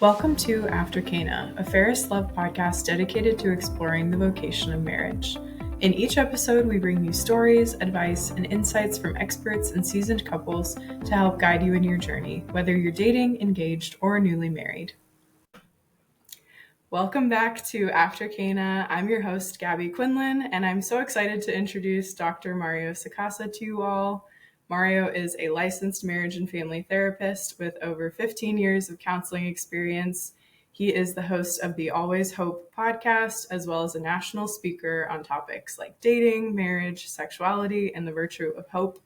Welcome to AfterCana, a Fairest Love podcast dedicated to exploring the vocation of marriage. In each episode, we bring you stories, advice, and insights from experts and seasoned couples to help guide you in your journey, whether you're dating, engaged, or newly married. Welcome back to AfterCana. I'm your host, Gabby Quinlan, and I'm so excited to introduce Dr. Mario Sacasa to you all. Mario is a licensed marriage and family therapist with over 15 years of counseling experience. He is the host of the Always Hope podcast, as well as a national speaker on topics like dating, marriage, sexuality, and the virtue of hope.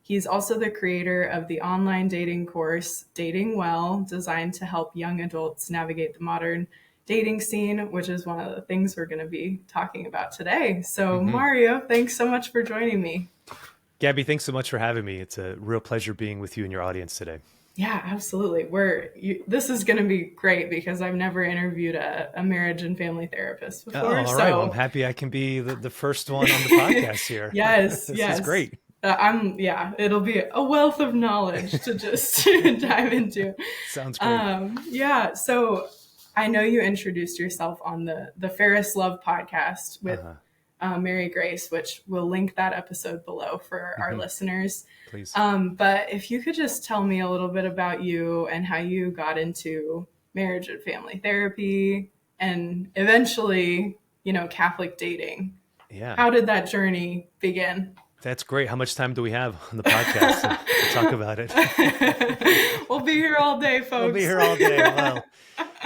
He's also the creator of the online dating course, Dating Well, designed to help young adults navigate the modern dating scene, which is one of the things we're going to be talking about today. So Mario, thanks so much for joining me. Gabby, thanks so much for having me. It's a real pleasure being with you and your audience today. Yeah, absolutely. This is going to be great because I've never interviewed a marriage and family therapist before. All right. Well, I'm happy I can be the first one on the podcast here. Yes, this is great. It'll be a wealth of knowledge to just dive into. Sounds great. So I know you introduced yourself on the Fairest Love podcast with Mary Grace, which we'll link that episode below for our listeners. Please. But if you could just tell me a little bit about you and how you got into marriage and family therapy and eventually, Catholic dating. Yeah. How did that journey begin? That's great. How much time do we have on the podcast to talk about it? We'll be here all day, folks. We'll be here all day. Well,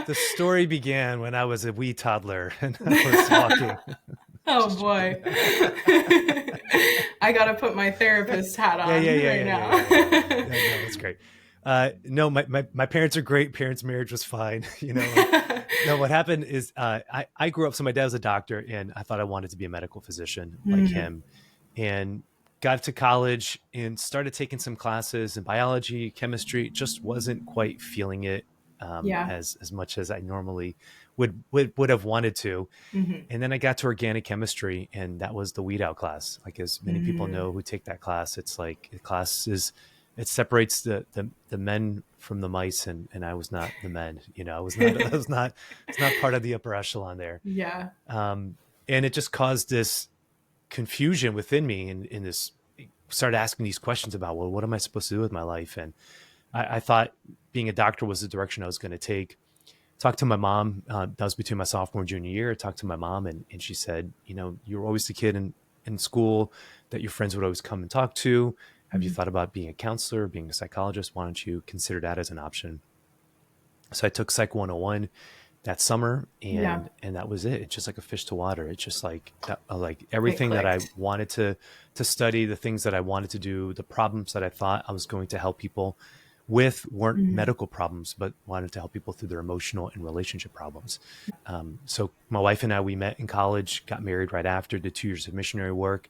the story began when I was a wee toddler and I was walking. Oh boy. I got to put my therapist hat on now. No, that's great. No, my parents are great. Parents' marriage was fine. No, what happened is I grew up, so my dad was a doctor and I thought I wanted to be a medical physician like him, and got to college and started taking some classes in biology, chemistry, just wasn't quite feeling it as much as I normally would have wanted to. And then I got to organic chemistry, and that was the weed out class. Like, as many people know who take that class, it's like the class it separates the men from the mice, and I was not the men. I was not it's not part of the upper echelon there. Yeah. And it just caused this confusion within me, and this started asking these questions about, well, what am I supposed to do with my life? And I thought being a doctor was the direction I was going to take. Talked to my mom. That was between my sophomore and junior year. I talked to my mom, and she said, you were always the kid in school that your friends would always come and talk to. Have you thought about being a counselor, being a psychologist? Why don't you consider that as an option? So I took Psych 101 that summer, and that was it. It's just like a fish to water. It's just like everything that I wanted to study, the things that I wanted to do, the problems that I thought I was going to help people with weren't medical problems, but wanted to help people through their emotional and relationship problems. So my wife and I, we met in college, got married right after, did 2 years of missionary work.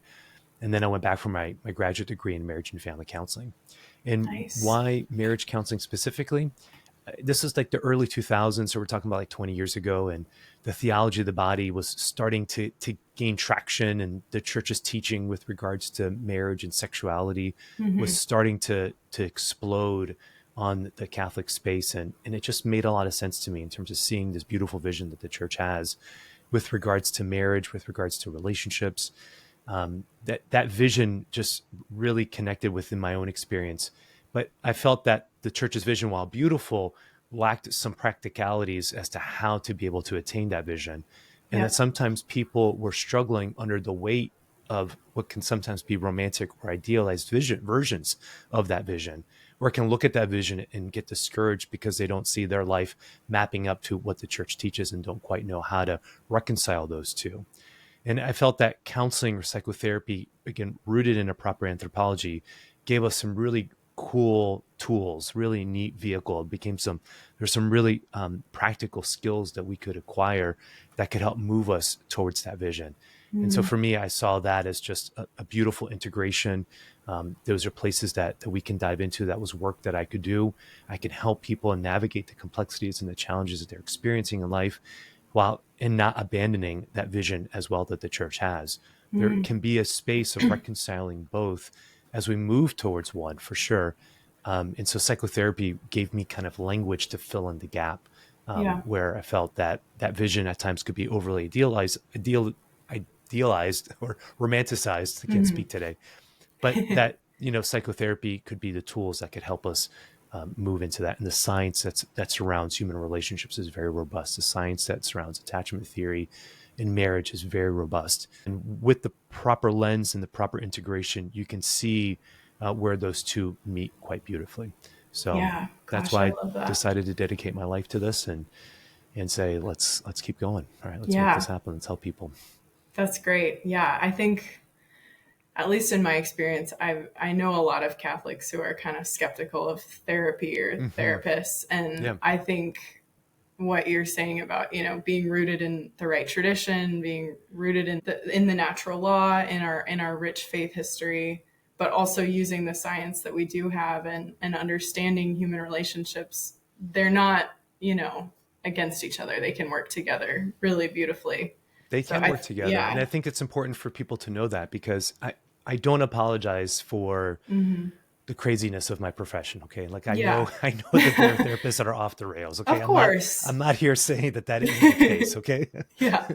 And then I went back for my graduate degree in marriage and family counseling. And why marriage counseling specifically? This is like the early 2000s. So we're talking about like 20 years ago. And the theology of the body was starting to gain traction. And the church's teaching with regards to marriage and sexuality was starting to explode on the Catholic space. And it just made a lot of sense to me in terms of seeing this beautiful vision that the church has with regards to marriage, with regards to relationships. That vision just really connected within my own experience. But I felt that the church's vision, while beautiful, lacked some practicalities as to how to be able to attain that vision. And that sometimes people were struggling under the weight of what can sometimes be romantic or idealized versions of that vision, or can look at that vision and get discouraged because they don't see their life mapping up to what the church teaches and don't quite know how to reconcile those two. And I felt that counseling or psychotherapy, again, rooted in a proper anthropology, gave us some really cool tools, really neat vehicle. There's some really practical skills that we could acquire that could help move us towards that vision. And so for me, I saw that as just a beautiful integration. Those are places that we can dive into. That was work that I could do. I could help people navigate the complexities and the challenges that they're experiencing in life, while not abandoning that vision as well that the church has. There can be a space of reconciling both as we move towards one, for sure. And so psychotherapy gave me kind of language to fill in the gap Yeah. where I felt that vision at times could be overly idealized or romanticized. I can't Hmm. speak today, but that, psychotherapy could be the tools that could help us move into that. And the science that surrounds human relationships is very robust. The science that surrounds attachment theory in marriage is very robust. And with the proper lens and the proper integration, you can see where those two meet quite beautifully. So Yeah. that's Gosh, why I I love that. decided to dedicate my life to this and say, let's keep going. All right, let's make this Yeah, happen. Let's help people. that's great. Yeah, I think, at least in my experience, I know a lot of Catholics who are kind of skeptical of therapy or Hmm. therapists, and Yeah. I think what you're saying about, being rooted in the right tradition, being rooted in the natural law, in our rich faith history, but also using the science that we do have, and understanding human relationships. They're not, against each other. They can work together really beautifully. They So can work together. And yeah. I think it's important for people to know that, because I don't apologize for Hmm. the craziness of my profession. Okay. Like I know, Yeah. I know that there are therapists that are off the rails. Okay. Of course. I'm not here saying that isn't the case. Okay. Yeah.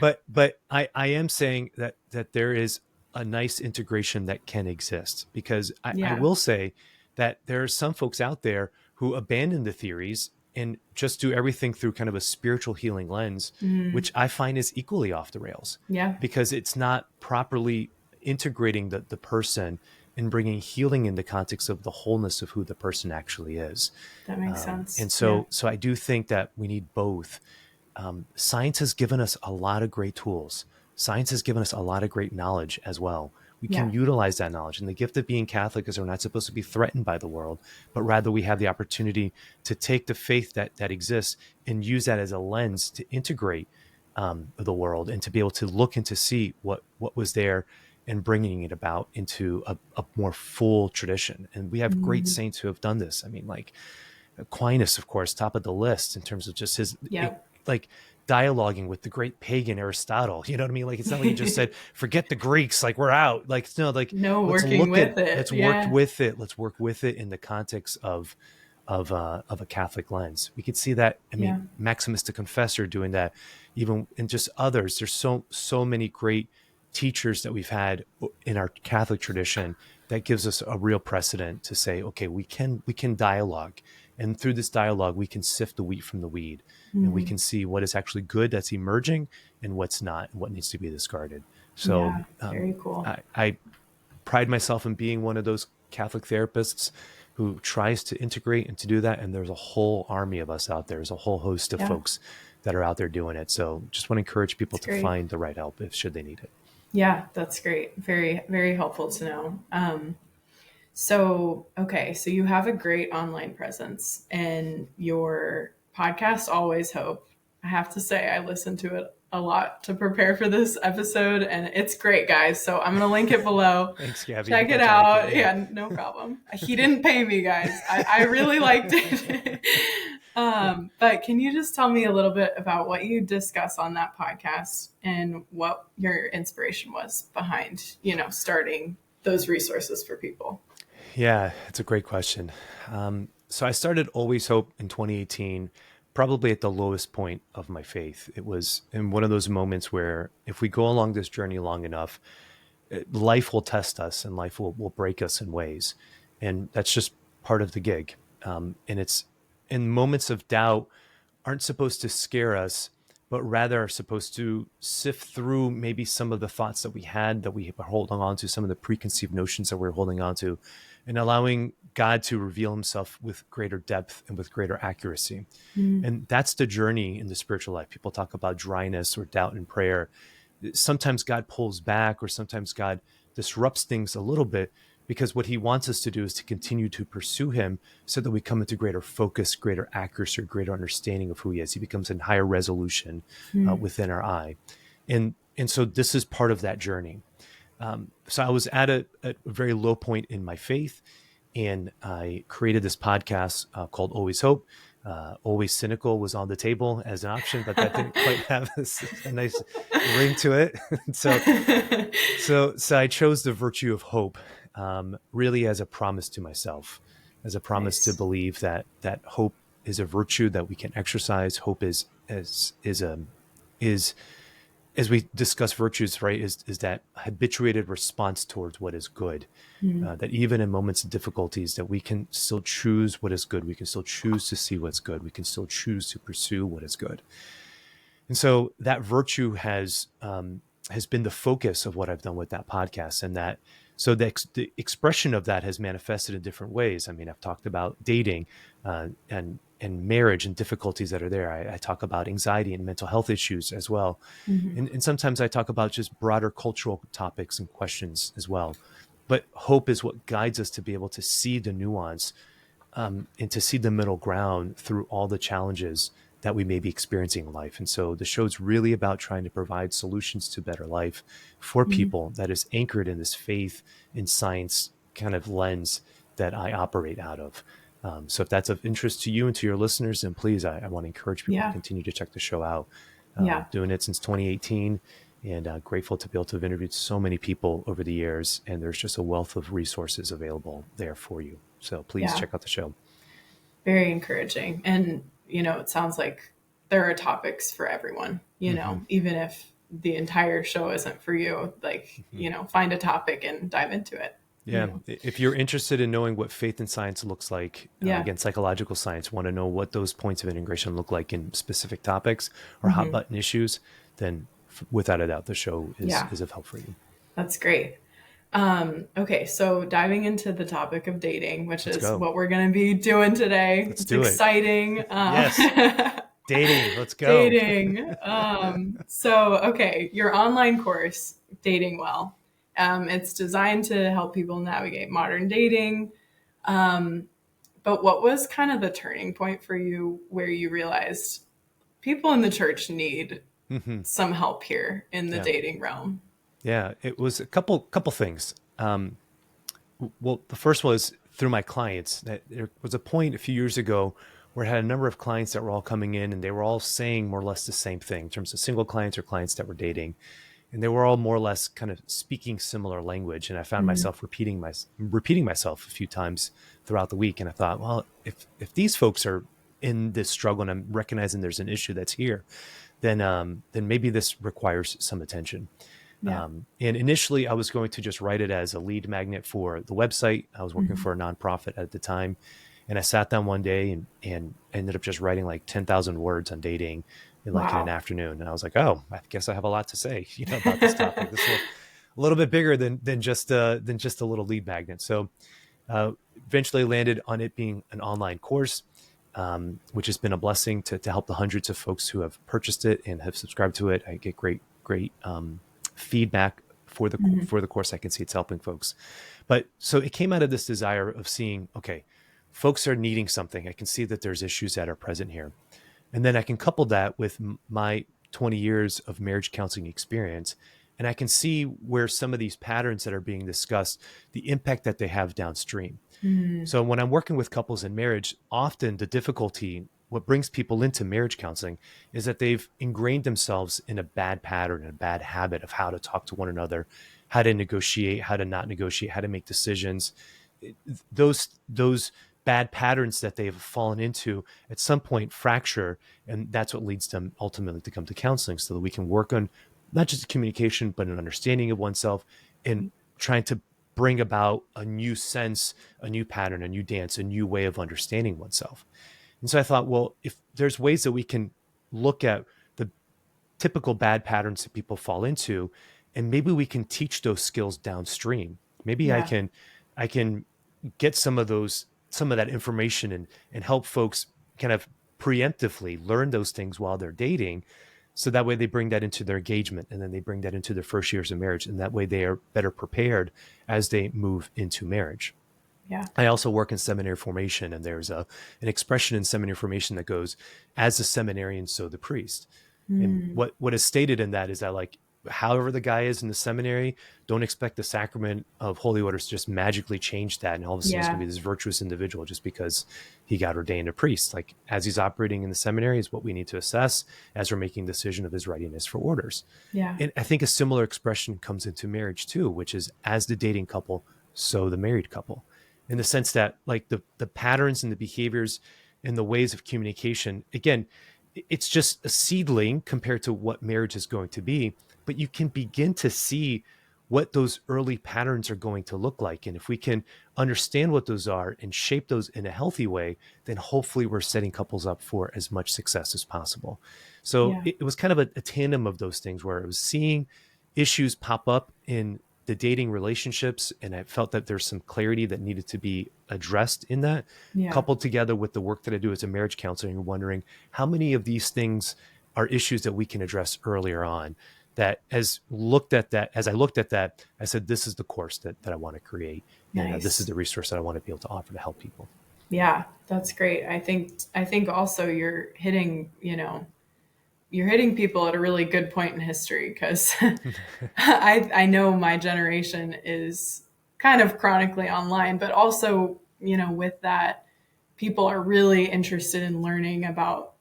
But I am saying that there is a nice integration that can exist, because I Yeah. will say that there are some folks out there who abandon the theories and just do everything through kind of a spiritual healing lens, Mm. which I find is equally off the rails, Yeah. because it's not properly integrating the person and bringing healing in the context of the wholeness of who the person actually is. That makes sense. And Yeah. so I do think that we need both. Science has given us a lot of great tools. Science has given us a lot of great knowledge as well. We can Yeah. utilize that knowledge. And the gift of being Catholic is we're not supposed to be threatened by the world, but rather we have the opportunity to take the faith that exists and use that as a lens to integrate the world, and to be able to look and to see what was there, and bringing it about into a more full tradition. And we have great Mm. saints who have done this. I mean, like Aquinas, of course, top of the list in terms of just his Yeah. like dialoguing with the great pagan Aristotle. You know what I mean? Like, it's not like he just said, forget the Greeks, like we're out. Like, no, like No, let's working look with at, it. let's work Yeah. with it. Let's work with it in the context of a Catholic lens. We could see that. I Yeah. mean, Maximus the Confessor doing that, even, and just others. There's so many great teachers that we've had in our Catholic tradition that gives us a real precedent to say, okay, we can dialogue, and through this dialogue, we can sift the wheat from the weed, and we Mm. can see what is actually good that's emerging and what's not, and what needs to be discarded. So Yeah. Very cool. I pride myself in being one of those Catholic therapists who tries to integrate and to do that. And there's a whole army of us out there. There's a whole host of Yeah. folks that are out there doing it. So just want to encourage people It's to great. find the right help if should they need it. Yeah, that's great. Very, very helpful to know. So, okay, so you have a great online presence, and your podcast, Always Hope. I have to say, I listened to it a lot to prepare for this episode, and it's great, guys. So I'm going to link it below. Thanks, Gabby. Check it Glad you like out. it. Yeah, no problem. He didn't pay me, guys. I really liked it. But can you just tell me a little bit about what you discuss on that podcast, and what your inspiration was behind, starting those resources for people? Yeah, it's a great question. So I started Always Hope in 2018, probably at the lowest point of my faith. It was in one of those moments where if we go along this journey long enough, life will test us, and life will break us in ways. And that's just part of the gig. And it's in moments of doubt aren't supposed to scare us, but rather are supposed to sift through maybe some of the thoughts that we had that we were holding on to, some of the preconceived notions that we're holding on to, and allowing God to reveal himself with greater depth and with greater accuracy. Mm. And that's the journey in the spiritual life. People talk about dryness or doubt in prayer. Sometimes God pulls back, or sometimes God disrupts things a little bit, because what he wants us to do is to continue to pursue him, so that we come into greater focus, greater accuracy, greater understanding of who he is. He becomes in higher resolution within our eye. And so this is part of that journey. So I was at a very low point in my faith, and I created this podcast called Always Hope. Always Cynical was on the table as an option, but that didn't quite have a nice ring to it. So I chose the virtue of hope, really as a promise to myself, as a promise to Nice. believe that hope is a virtue that we can exercise. Hope is as we discuss virtues, right, is that habituated response towards what is good. That even in moments of difficulties, that we can still choose what is good. We can still choose to see what's good. We can still choose to pursue what is good. And so that virtue has been the focus of what I've done with that podcast, and that so the expression of that has manifested in different ways. I mean, I've talked about dating and marriage and difficulties that are there. I talk about anxiety and mental health issues as well. And sometimes I talk about just broader cultural topics and questions as well. But hope is what guides us to be able to see the nuance and to see the middle ground through all the challenges that we may be experiencing in life. And so the show's really about trying to provide solutions to better life for people that is anchored in this faith in science kind of lens that I operate out of. So if that's of interest to you and to your listeners, then please, I want to encourage people to continue to check the show out. Doing it since 2018, and grateful to be able to have interviewed so many people over the years. And there's just a wealth of resources available there for you. So please check out the show. Very encouraging. And, it sounds like there are topics for everyone, even if the entire show isn't for you, like, find a topic and dive into it. Yeah. If you're interested in knowing what faith and science looks like, again, psychological science, want to know what those points of integration look like in specific topics or hot button issues, then without a doubt, the show is of help for you. That's great. Okay. So diving into the topic of dating, which is what we're going to be doing today. It's exciting. Yes. Dating. Let's go. Dating. Okay. Your online course, Dating Well. It's designed to help people navigate modern dating. But what was kind of the turning point for you where you realized people in the church need some help here in the dating realm? Yeah, it was a couple things. Well, the first was through my clients. That there was a point a few years ago where I had a number of clients that were all coming in, and they were all saying more or less the same thing in terms of single clients or clients that were dating. And they were all more or less kind of speaking similar language. And I found myself repeating myself a few times throughout the week. And I thought, well, if these folks are in this struggle and I'm recognizing there's an issue that's here, then maybe this requires some attention. Yeah. And initially I was going to just write it as a lead magnet for the website. I was working for a nonprofit at the time. And I sat down one day and ended up just writing like 10,000 words on dating in an afternoon. And I was like, oh, I guess I have a lot to say, about this topic. This is a little bit bigger than just a little lead magnet. So eventually landed on it being an online course, which has been a blessing to help the hundreds of folks who have purchased it and have subscribed to it. I get great feedback for the course. I can see it's helping folks. But so it came out of this desire of seeing, okay, folks are needing something. I can see that there's issues that are present here. And then I can couple that with my 20 years of marriage counseling experience. And I can see where some of these patterns that are being discussed, the impact that they have downstream. So when I'm working with couples in marriage, often the difficulty, what brings people into marriage counseling is that they've ingrained themselves in a bad pattern, a bad habit of how to talk to one another, how to negotiate, how to not negotiate, how to make decisions. Those bad patterns that they've fallen into at some point fracture. And that's what leads them ultimately to come to counseling, so that we can work on not just communication, but an understanding of oneself and trying to bring about a new sense, a new pattern, a new dance, a new way of understanding oneself. And so I thought, well, if there's ways that we can look at the typical bad patterns that people fall into, and maybe we can teach those skills downstream. Maybe I can get some of that information and help folks kind of preemptively learn those things while they're dating. So that way they bring that into their engagement, and then they bring that into their first years of marriage. And that way they are better prepared as they move into marriage. Yeah. I also work in seminary formation, and there's an expression in seminary formation that goes, as the seminarian, so the priest. And what is stated in that is that, like, however the guy is in the seminary, don't expect the sacrament of holy orders to just magically change that. And all of a sudden he's going to be this virtuous individual just because he got ordained a priest. Like, as he's operating in the seminary is what we need to assess as we're making decision of his readiness for orders. Yeah. And I think a similar expression comes into marriage too, which is, as the dating couple, so the married couple, in the sense that, like, the patterns and the behaviors and the ways of communication. Again, it's just a seedling compared to what marriage is going to be, but you can begin to see what those early patterns are going to look like. And if we can understand what those are and shape those in a healthy way, then hopefully we're setting couples up for as much success as possible. So Yeah. it was kind of a tandem of those things where I was seeing issues pop up in the dating relationships, and I felt that there's some clarity that needed to be addressed in that, Yeah. coupled together with the work that I do as a marriage counselor, and wondering how many of these things are issues that we can address earlier on. That as I looked at that, I said, this is the course that I want to create. And this is Nice. the resource that I want to be able to offer to help people. Yeah, that's great. I think also you're hitting people at a really good point in history, because I know my generation is kind of chronically online, but also, with that, people are really interested in learning about,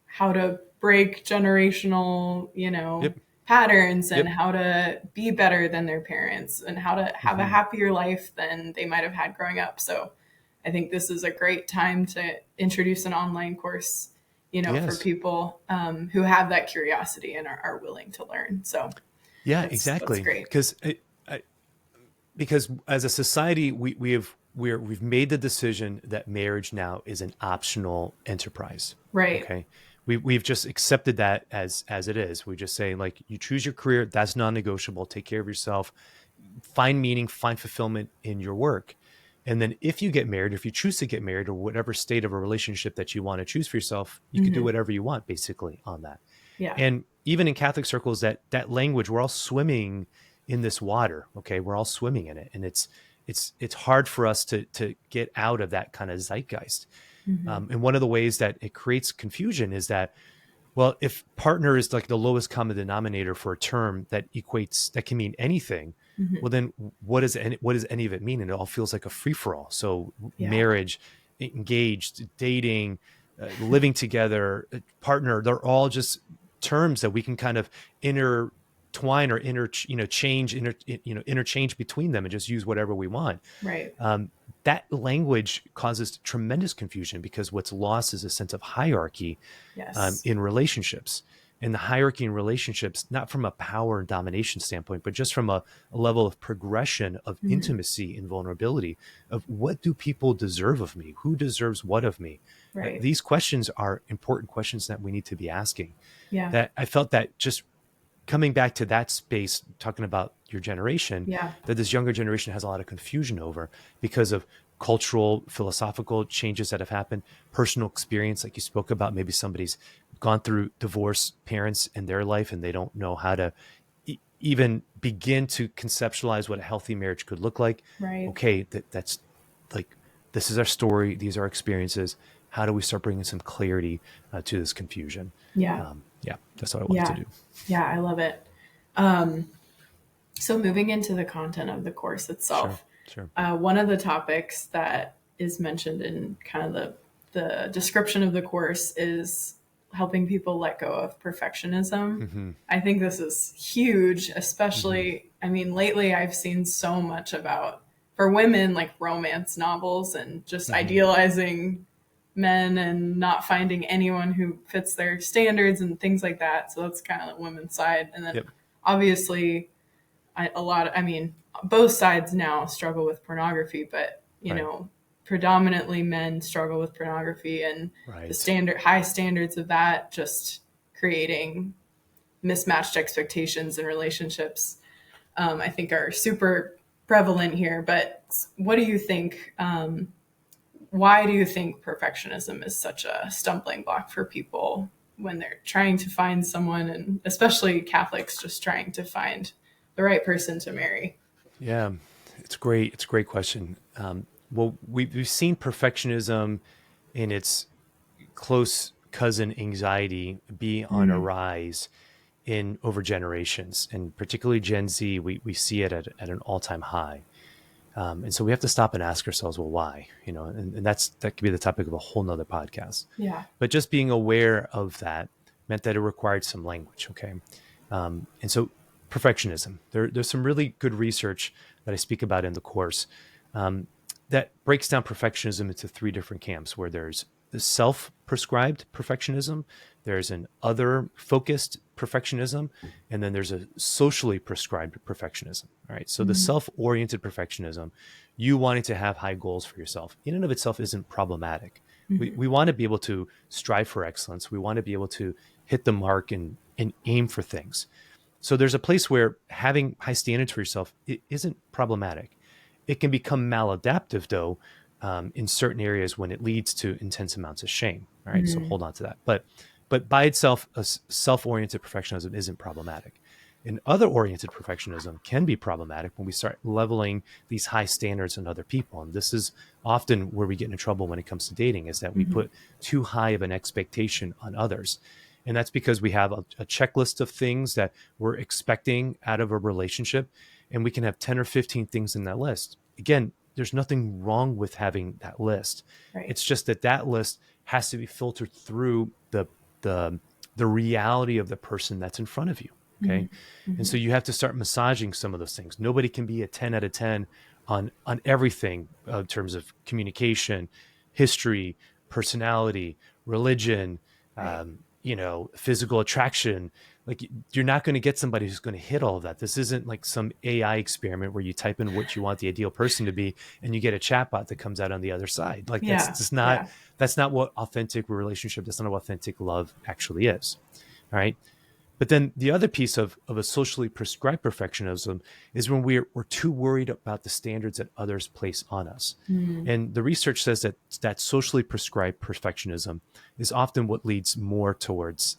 how to break generational, Yep. patterns, and Yep. how to be better than their parents, and how to have a Hmm. happier life than they might have had growing up. So I think this is a great time to introduce an online course, for Yes. people who have that curiosity and are willing to learn. So Yeah, that's exactly. great. Because as a society, we've made the decision that marriage now is an optional enterprise. Right. Okay. We've just accepted that as it is. We just say, like, you choose your career, that's non-negotiable. Take care of yourself, find meaning, find fulfillment in your work. And then if you get married, if you choose to get married, or whatever state of a relationship that you want to choose for yourself, you can do Hmm. whatever you want basically on that. Yeah. And even in Catholic circles, that language, we're all swimming in this water. Okay. We're all swimming in it. And it's hard for us to get out of that kind of zeitgeist. Hmm. And one of the ways that it creates confusion is that, well, if partner is like the lowest common denominator for a term that can mean anything, Hmm. well, then what does any of it mean? And it all feels like a free for all. So Yeah. marriage, engaged, dating, living together, partner, they're all just terms that we can kind of intertwine or interchange between them and just use whatever we want. Right. That language causes tremendous confusion, because what's lost is a sense of hierarchy Yes. in relationships. And the hierarchy in relationships, not from a power and domination standpoint, but just from a level of progression of Hmm. intimacy and vulnerability of, what do people deserve of me? Who deserves what of me? Right. These questions are important questions that we need to be asking. Yeah. That I felt that just coming back to that space, talking about your generation, Yeah. that this younger generation has a lot of confusion over because of cultural, philosophical changes that have happened, personal experience, like you spoke about. Maybe somebody's gone through divorce, parents in their life, and they don't know how to even begin to conceptualize what a healthy marriage could look like. Right. Okay, that's like, this is our story. These are our experiences. How do we start bringing some clarity to this confusion? Yeah. Yeah, that's what I wanted to Yeah. do. Yeah. I love it. Um, so moving into the content of the course Sure, itself, sure. one of the topics that is mentioned in kind of the description of the course is helping people let go of perfectionism. Hmm. I think this is huge, Hmm. especially, I mean, lately I've seen so much about, for women, like romance novels and just Hmm. idealizing men and not finding anyone who fits their standards and things like that. So that's kind of the women's side. And then Yep. obviously, I mean, both sides now struggle with pornography, but, Right. predominantly men struggle with pornography, and the Right. high standards of that just creating mismatched expectations in relationships, I think are super prevalent here. But what do you think? Why do you think perfectionism is such a stumbling block for people when they're trying to find someone, and especially Catholics just trying to find the right person to marry? Yeah, it's great. It's a great question. Well, we've seen perfectionism in its close cousin anxiety be on a Mm, rise in over generations, and particularly Gen Z. We see it at an all time high. And so we have to stop and ask ourselves, well, why? And that could be the topic of a whole nother podcast. yeah. But just being aware of that meant that it required some language. Okay. And so perfectionism, there's some really good research that I speak about in the course. Um, that breaks down perfectionism into three different camps, where there's the self-prescribed perfectionism, there's an other-focused perfectionism, and then there's a socially prescribed perfectionism. All right. So the self-oriented perfectionism, you wanting to have high goals for yourself, in and of itself isn't problematic. We want to be able to strive for excellence. We want to be able to hit the mark and aim for things. So there's a place where having high standards for yourself, it isn't problematic. It can become maladaptive, though, in certain areas when it leads to intense amounts of shame. All right. So hold on to that. But by itself, a self-oriented perfectionism isn't problematic. And other-oriented perfectionism can be problematic when we start leveling these high standards on other people. And this is often where we get into trouble when it comes to dating, is that we put too high of an expectation on others. And that's because we have a checklist of things that we're expecting out of a relationship, and we can have 10 or 15 things in that list. Again, there's nothing wrong with having that list. Right. It's just that list has to be filtered through the reality of the person that's in front of you. Okay. And so you have to start massaging some of those things. Nobody can be a 10 out of 10 on everything in terms of communication, history, personality, religion, physical attraction. Like, you're not going to get somebody who's going to hit all of that. This isn't like some AI experiment where you type in what you want the ideal person to be and you get a chatbot that comes out on the other side. Like, that's just not, that's not what authentic relationship, that's not what authentic love actually is. All right. But then the other piece of a socially prescribed perfectionism is when we're too worried about the standards that others place on us. And the research says that socially prescribed perfectionism is often what leads more towards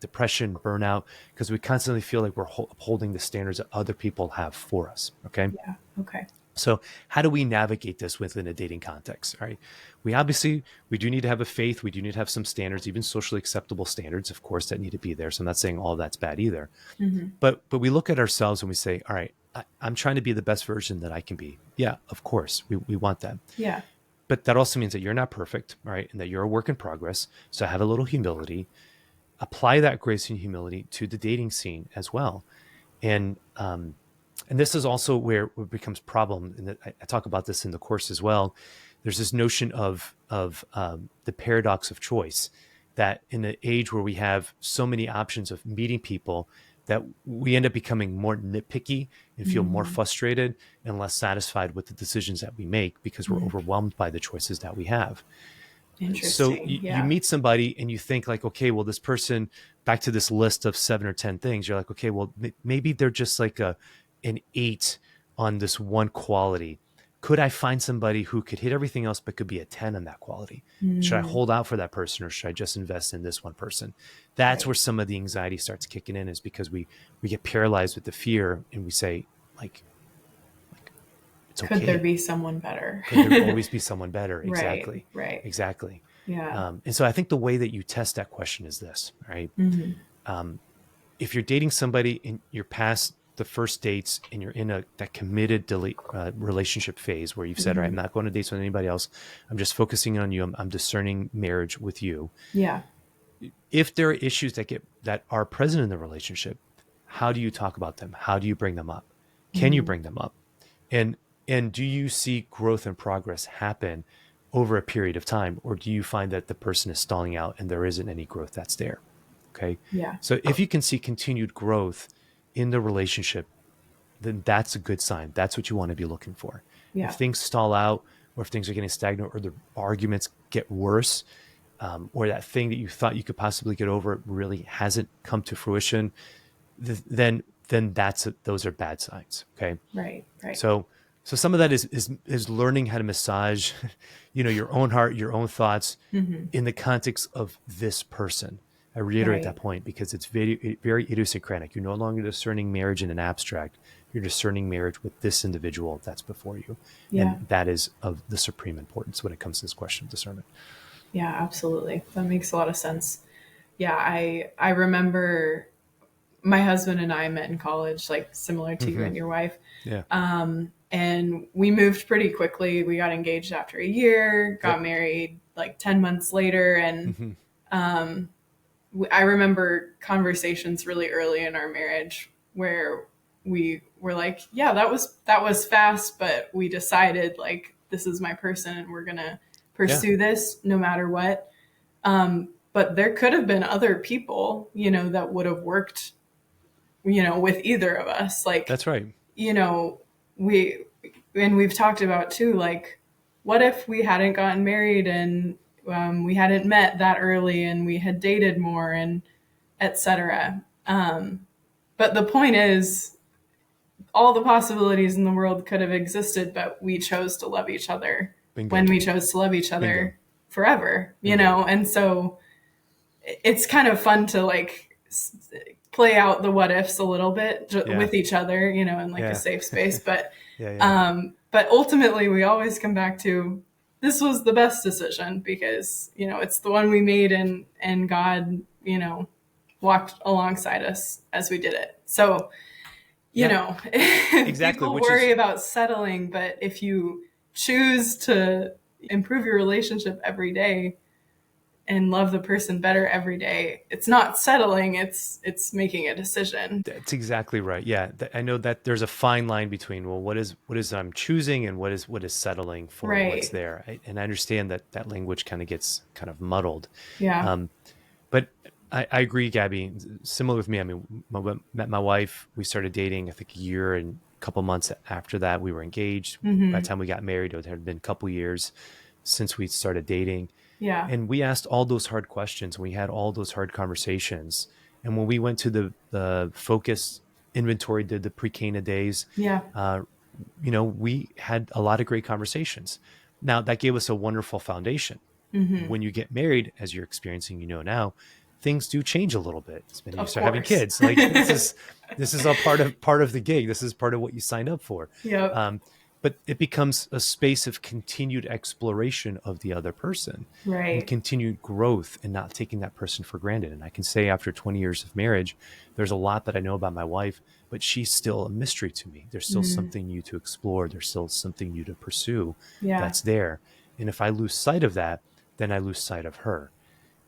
depression, burnout, because we constantly feel like we're upholding the standards that other people have for us. Okay. Yeah. Okay. So how do we navigate this within a dating context? All right. We do need to have a faith. We do need to have some standards, even socially acceptable standards, of course, that need to be there. So I'm not saying all that's bad either. But we look at ourselves and we say, all right, I'm trying to be the best version that I can be. Yeah, of course. We want that. Yeah. But that also means that you're not perfect, right? And that you're a work in progress. So have a little humility. Apply that grace and humility to the dating scene as well. And this is also where it becomes problem. And I talk about this in the course as well. There's this notion of the paradox of choice, that in an age where we have so many options of meeting people, that we end up becoming more nitpicky and feel more frustrated and less satisfied with the decisions that we make because we're overwhelmed by the choices that we have. So you meet somebody and you think like, okay, well, this person, back to this list of 7 or 10 things, you're like, okay, well, maybe they're just like an 8 on this one quality. Could I find somebody who could hit everything else but could be a 10 on that quality? Should I hold out for that person, or should I just invest in this one person? That's where some of the anxiety starts kicking in, is because we get paralyzed with the fear and we say like it's okay. Could there be someone better? Could there always be someone better? Exactly. Right. Exactly. Yeah. And so I think the way that you test that question is this, right? If you're dating somebody and you're past the first dates and you're in that committed relationship phase where you've said, all right, I'm not going to dates with anybody else. I'm just focusing on you. I'm discerning marriage with you. Yeah. If there are issues that are present in the relationship, how do you talk about them? How do you bring them up? Can you bring them up? And do you see growth and progress happen over a period of time? Or do you find that the person is stalling out and there isn't any growth that's there? Okay. Yeah. So if you can see continued growth in the relationship, then that's a good sign. That's what you want to be looking for. Yeah. If things stall out, or if things are getting stagnant, or the arguments get worse, or that thing that you thought you could possibly get over really hasn't come to fruition, then those are bad signs. Okay. Right. So some of that is learning how to massage, your own heart, your own thoughts in the context of this person. I reiterate that point because it's very, very idiosyncratic. You're no longer discerning marriage in an abstract. You're discerning marriage with this individual that's before you. Yeah. And that is of the supreme importance when it comes to this question of discernment. Yeah, absolutely. That makes a lot of sense. Yeah, I remember my husband and I met in college, like similar to you and your wife. Yeah. And we moved pretty quickly. We got engaged after a year, got married like 10 months later. And I remember conversations really early in our marriage where we were like, yeah, that was fast, but we decided like this is my person and we're going to pursue this no matter what. But there could have been other people, you know, that would have worked, you know, with either of us. Like, That's right. You know, we've talked about too, like, what if we hadn't gotten married and we hadn't met that early and we had dated more and etc. But the point is, all the possibilities in the world could have existed, but we chose to love each other. Bingo. When we chose to love each other Bingo. forever, you Bingo. know? And so it's kind of fun to like play out the what ifs a little bit with each other, you know, in like a safe space. But, but ultimately we always come back to, this was the best decision because, you know, it's the one we made and God, you know, walked alongside us as we did it. So, you know, exactly. People worry about settling, but if you choose to improve your relationship every day and love the person better every day, it's not settling, it's making a decision. That's exactly right. Yeah. I know that there's a fine line between, well, what is I'm choosing and what is settling for what's there. And I understand that language kind of gets kind of muddled. Yeah. But I agree, Gabby. Similar with me. I mean, met my wife. We started dating, I think, a year and a couple months after that. We were engaged. Mm-hmm. By the time we got married, it had been a couple years since we started dating. Yeah. And we asked all those hard questions. We had all those hard conversations. And when we went to the focus inventory, did the pre-Cana days, you know, we had a lot of great conversations. Now, that gave us a wonderful foundation. Mm-hmm. When you get married, as you're experiencing, you know now, things do change a little bit. When you start having kids, like this is a part of the gig. This is part of what you signed up for. Yeah. But it becomes a space of continued exploration of the other person, and continued growth, and not taking that person for granted. And I can say, after 20 years of marriage, there's a lot that I know about my wife, but she's still a mystery to me. There's still something new to explore. There's still something new to pursue that's there. And if I lose sight of that, then I lose sight of her.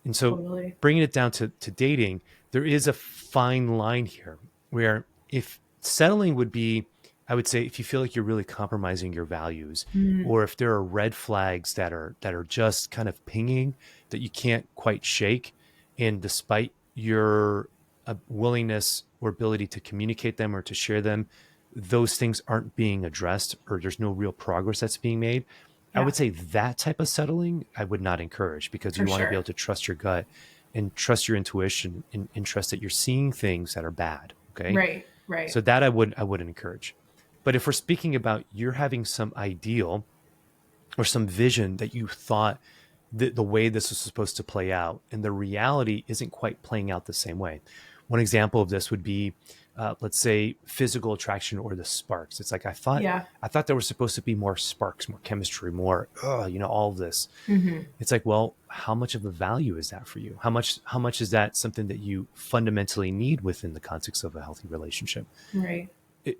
And so bringing it down to dating, there is a fine line here where, if settling would be, I would say, if you feel like you're really compromising your values, or if there are red flags that are just kind of pinging that you can't quite shake, and despite your willingness or ability to communicate them or to share them, those things aren't being addressed, or there's no real progress that's being made. I would say that type of settling I would not encourage, because you want to be able to trust your gut and trust your intuition, and trust that you're seeing things that are bad. Okay. Right. So that I wouldn't encourage. But if we're speaking about, you're having some ideal or some vision that you thought the way this was supposed to play out, and the reality isn't quite playing out the same way. One example of this would be, let's say, physical attraction, or the sparks. It's like, I thought there was supposed to be more sparks, more chemistry, more, you know, all of this. Mm-hmm. It's like, well, how much of a value is that for you? How much is that something that you fundamentally need within the context of a healthy relationship? Right.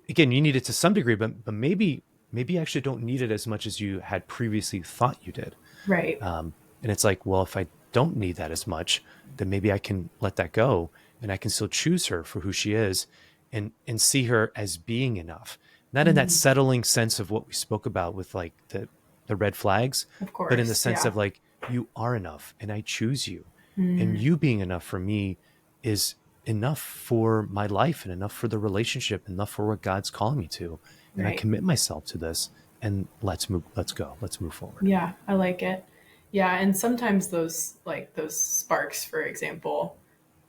Again, you need it to some degree, but maybe you actually don't need it as much as you had previously thought you did. Right. And it's like, well, if I don't need that as much, then maybe I can let that go, and I can still choose her for who she is, and see her as being enough. Not in that settling sense of what we spoke about with like the red flags, of course, but in the sense of like, you are enough and I choose you, and you being enough for me is enough for my life, and enough for the relationship, enough for what God's calling me to. And I commit myself to this, and let's move forward. Yeah. I like it. Yeah. And sometimes those sparks, for example,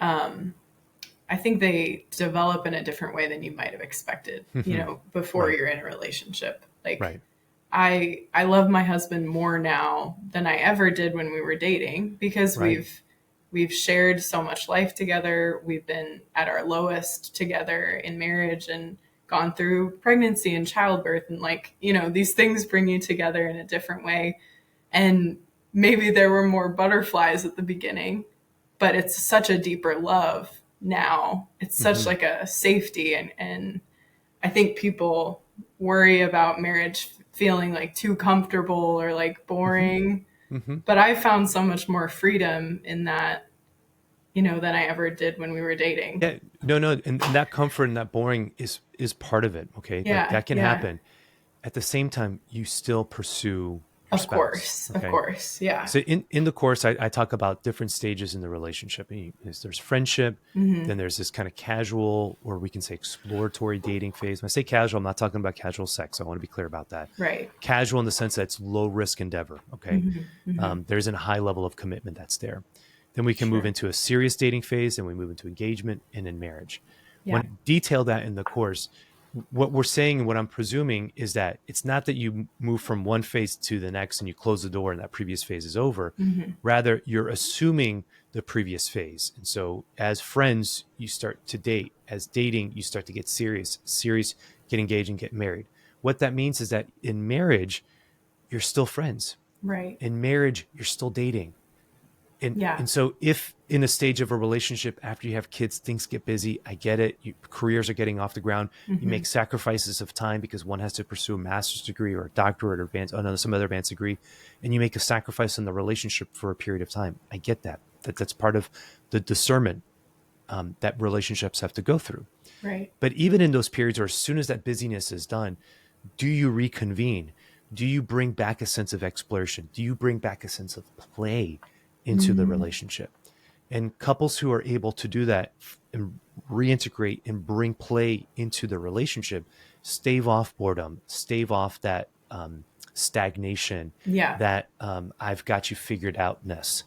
I think they develop in a different way than you might have expected, you know, before you're in a relationship. Like, I love my husband more now than I ever did when we were dating, because we've shared so much life together. We've been at our lowest together in marriage, and gone through pregnancy and childbirth, and like, you know, these things bring you together in a different way. And maybe there were more butterflies at the beginning, but it's such a deeper love now. It's such like a safety, and I think people worry about marriage feeling like too comfortable or like boring. But I found so much more freedom in that, you know, than I ever did when we were dating. Yeah, no, and that comfort and that boring is part of it. Okay, like, that can happen. at the same time, you still pursue your Of spouse. course. Of course. Yeah. So in the course, I talk about different stages in the relationship. There's friendship, then there's this kind of casual, or we can say exploratory dating phase. When I say casual, I'm not talking about casual sex. I want to be clear about that. Right. Casual in the sense that it's low risk endeavor. Okay. There's a high level of commitment that's there. Then we can move into a serious dating phase, and we move into engagement and in marriage. Yeah. When I detail that in the course, what we're saying and what I'm presuming is that it's not that you move from one phase to the next and you close the door and that previous phase is over. Rather, you're assuming the previous phase. And so as friends, you start to date. As dating, you start to get serious, get engaged and get married. What that means is that in marriage, you're still friends. Right. In marriage, you're still dating. Yeah. And so if in a stage of a relationship, after you have kids, things get busy, I get it. Careers are getting off the ground. You make sacrifices of time because one has to pursue a master's degree or a doctorate or some other advanced degree. And you make a sacrifice in the relationship for a period of time. I get that. That's part of the discernment that relationships have to go through. Right. But even in those periods, or as soon as that busyness is done, do you reconvene? Do you bring back a sense of exploration? Do you bring back a sense of play into the relationship? And couples who are able to do that and reintegrate and bring play into the relationship, stave off boredom, stave off that stagnation, that I've got you figured outness.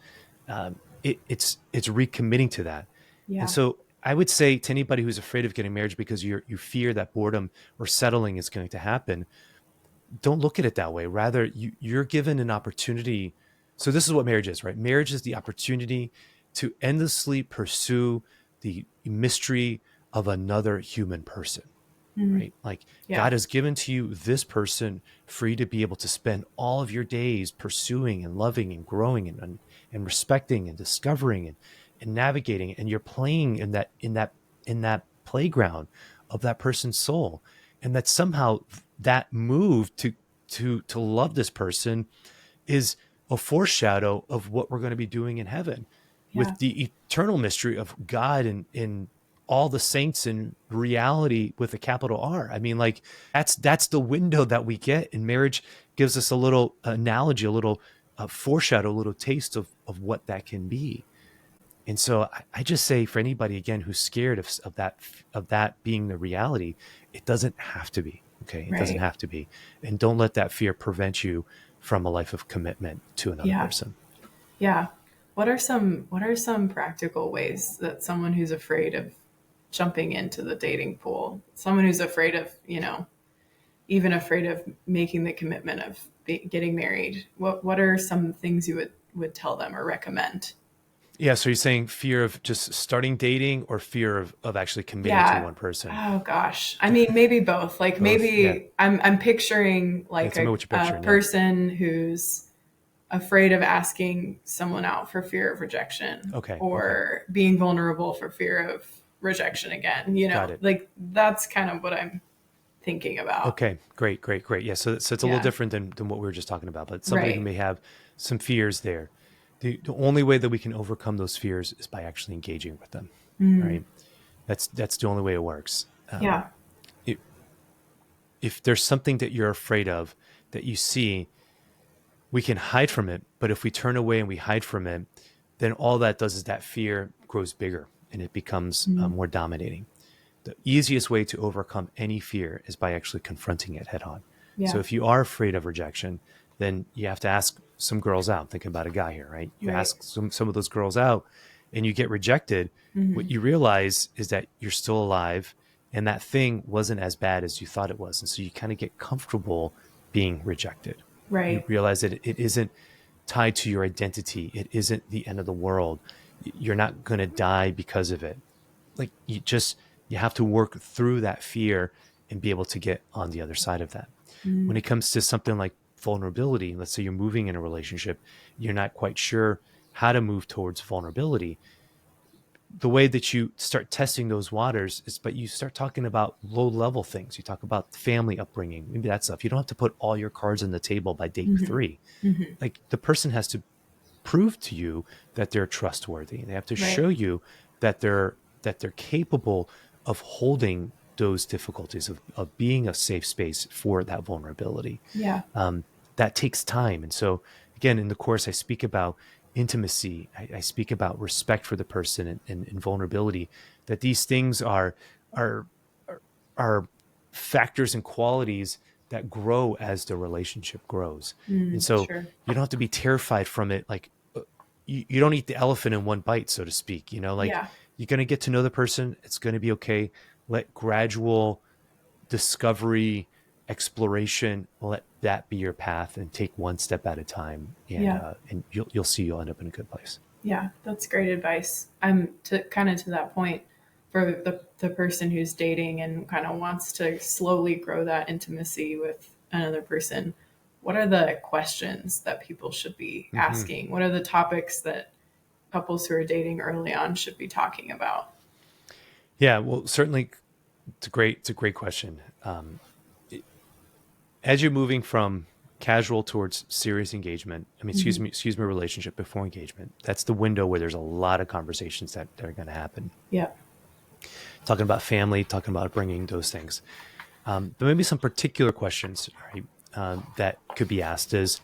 It's recommitting to that. Yeah. And so I would say to anybody who's afraid of getting married because you fear that boredom or settling is going to happen, don't look at it that way. Rather, you're given an opportunity. So this is what marriage is, right? Marriage is the opportunity to endlessly pursue the mystery of another human person, right? Like God has given to you this person for you to be able to spend all of your days pursuing and loving and growing and respecting and discovering and navigating. And you're playing in that playground of that person's soul. And that somehow that move to love this person is a foreshadow of what we're going to be doing in heaven with the eternal mystery of God and all the saints in reality with a capital R. I mean, like that's the window that we get, and marriage gives us a little analogy, a little foreshadow, a little taste of what that can be. And so I just say for anybody, again, who's scared of that being the reality, it doesn't have to be. Okay. It doesn't have to be. And don't let that fear prevent you from a life of commitment to another person. Yeah. What are some practical ways that someone who's afraid of jumping into the dating pool, someone who's afraid of, even afraid of making the commitment of getting married, what are some things you would tell them or recommend? Yeah. So you're saying fear of just starting dating or fear of actually committing to one person? Oh gosh. I mean, maybe both. Like maybe I'm picturing like a person who's afraid of asking someone out for fear of rejection, or being vulnerable for fear of rejection again, like that's kind of what I'm thinking about. Okay, great. Yeah. So it's a little different than what we were just talking about, but somebody who may have some fears there. The only way that we can overcome those fears is by actually engaging with them, right? That's the only way it works. If there's something that you're afraid of that you see, we can hide from it. But if we turn away and we hide from it, then all that does is that fear grows bigger and it becomes more dominating. The easiest way to overcome any fear is by actually confronting it head on. So if you are afraid of rejection, then you have to ask some girls out. Thinking about a guy here, right? You ask some of those girls out and you get rejected. What you realize is that you're still alive and that thing wasn't as bad as you thought it was. And so you kind of get comfortable being rejected. Right. You realize that it isn't tied to your identity. It isn't the end of the world. You're not going to die because of it. Like you have to work through that fear and be able to get on the other side of that. When it comes to something like vulnerability, let's say you're moving in a relationship, you're not quite sure how to move towards vulnerability. The way that you start testing those waters is, but you start talking about low level things. You talk about family upbringing, maybe that stuff. You don't have to put all your cards on the table by date 3. Like the person has to prove to you that they're trustworthy. They have to show you that they're capable of holding those difficulties of being a safe space for that vulnerability. Yeah. That takes time. And so again, in the course, I speak about intimacy. I speak about respect for the person and vulnerability, that these things are factors and qualities that grow as the relationship grows. And so Sure. you don't have to be terrified from it. Like you don't eat the elephant in one bite, so to speak, like Yeah. you're going to get to know the person. It's going to be okay. Let gradual discovery, exploration, let that be your path, and take one step at a time. And you'll see you'll end up in a good place. Yeah, that's great advice. I'm to that point for the person who's dating and kind of wants to slowly grow that intimacy with another person. What are the questions that people should be asking? What are the topics that couples who are dating early on should be talking about? Yeah, well, certainly it's a great question. As you're moving from casual towards serious engagement, excuse me, relationship before engagement, that's the window where there's a lot of conversations that are going to happen. Yeah. Talking about family, talking about bringing those things. But maybe some particular questions, right, that could be asked is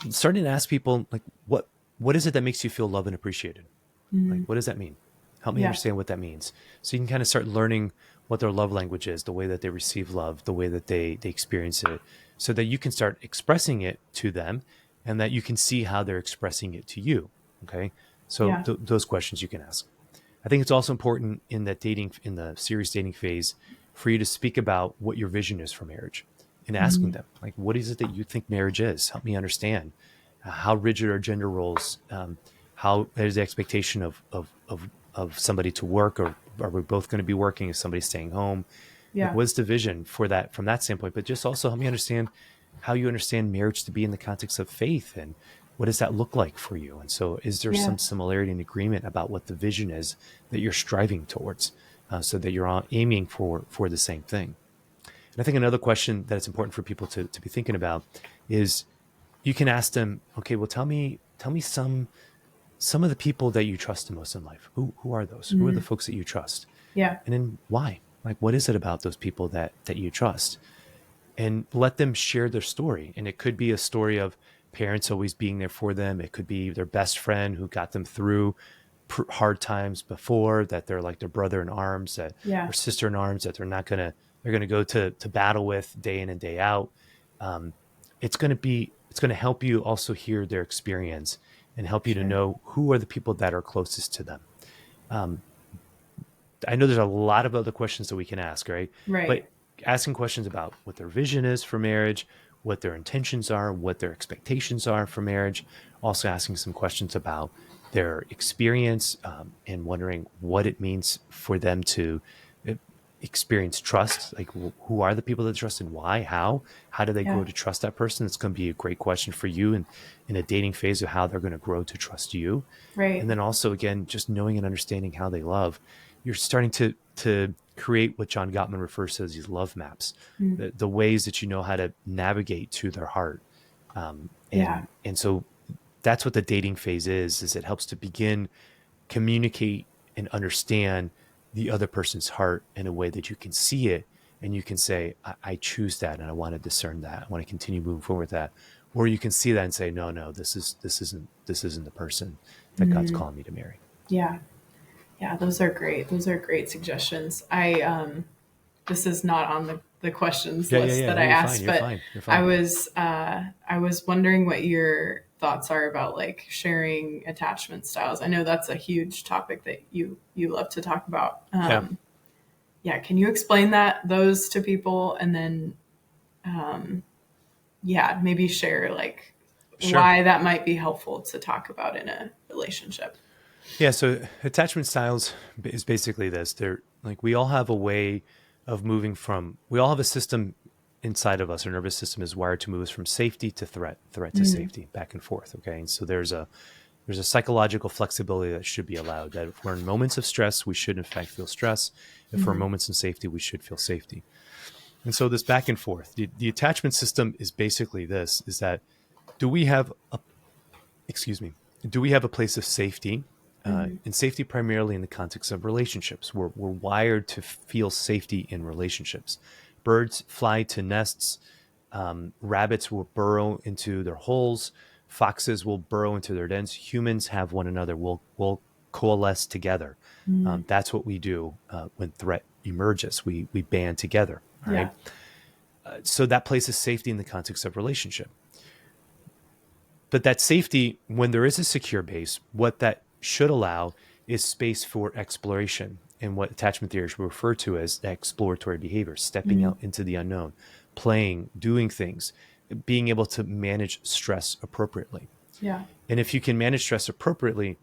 starting to ask people, like, what is it that makes you feel loved and appreciated? Like, what does that mean? Help me understand what that means. So you can kind of start learning what their love language is, the way that they receive love, the way that they experience it, so that you can start expressing it to them and that you can see how they're expressing it to you. Okay. So those questions you can ask. I think it's also important in the serious dating phase for you to speak about what your vision is for marriage and asking them, like, what is it that you think marriage is? Help me understand. How rigid are gender roles? How is the expectation of somebody to work, or are we both going to be working? Is somebody staying home? Yeah. Like, what's the vision for that from that standpoint? But just also help me understand how you understand marriage to be in the context of faith, and what does that look like for you? And so is there some similarity and agreement about what the vision is that you're striving towards, so that you're all aiming for the same thing? And I think another question that it's important for people to be thinking about is you can ask them, okay, well, tell me some of the people that you trust the most in life. Who are those? Who are the folks that you trust? Yeah. And then why? Like, what is it about those people that you trust? And let them share their story. And it could be a story of parents always being there for them. It could be their best friend who got them through hard times before, that they're like their brother in arms, that or sister in arms, that they're going to go to battle with day in and day out. It's going to help you also hear their experience and help you to know who are the people that are closest to them. I know there's a lot of other questions that we can ask, right? Right. But asking questions about what their vision is for marriage, what their intentions are, what their expectations are for marriage. Also asking some questions about their experience, and wondering what it means for them to experience trust. Like, who are the people that trust and why? How do they grow to trust that person? It's going to be a great question for you in a dating phase of how they're going to grow to trust you. Right. And then also, again, just knowing and understanding how they love. You're starting to create what John Gottman refers to as these love maps, the ways that you know how to navigate to their heart. And so that's what the dating phase is it helps to begin communicate and understand the other person's heart in a way that you can see it, and you can say, I choose that, and I want to discern that. I want to continue moving forward with that. Or you can see that and say, no, this isn't the person that God's calling me to marry. Yeah. Yeah, those are great. Those are great suggestions. This is not on the questions list that I asked, you're but fine. I was wondering what your thoughts are about, like, sharing attachment styles. I know that's a huge topic that you love to talk about. Can you explain those to people, and then maybe share why that might be helpful to talk about in a relationship? Yeah, so attachment styles is basically this. They're like, we all have a way of moving we all have a system inside of us. Our nervous system is wired to move us from safety to threat to safety, back and forth. Okay. And so there's a psychological flexibility that should be allowed, that if we're in moments of stress, we should in fact feel stress. If we're in moments of safety, we should feel safety. And so this back and forth, the attachment system is basically this, is that do we have a place of safety and safety primarily in the context of relationships. We're wired to feel safety in relationships. Birds fly to nests. Rabbits will burrow into their holes. Foxes will burrow into their dens. Humans have one another. We'll coalesce together. That's what we do when threat emerges. We band together. All right. So that places safety in the context of relationship. But that safety, when there is a secure base, what that should allow is space for exploration and what attachment theories refer to as exploratory behavior, stepping out into the unknown, playing, doing things, being able to manage stress appropriately. Yeah. And if you can manage stress appropriately,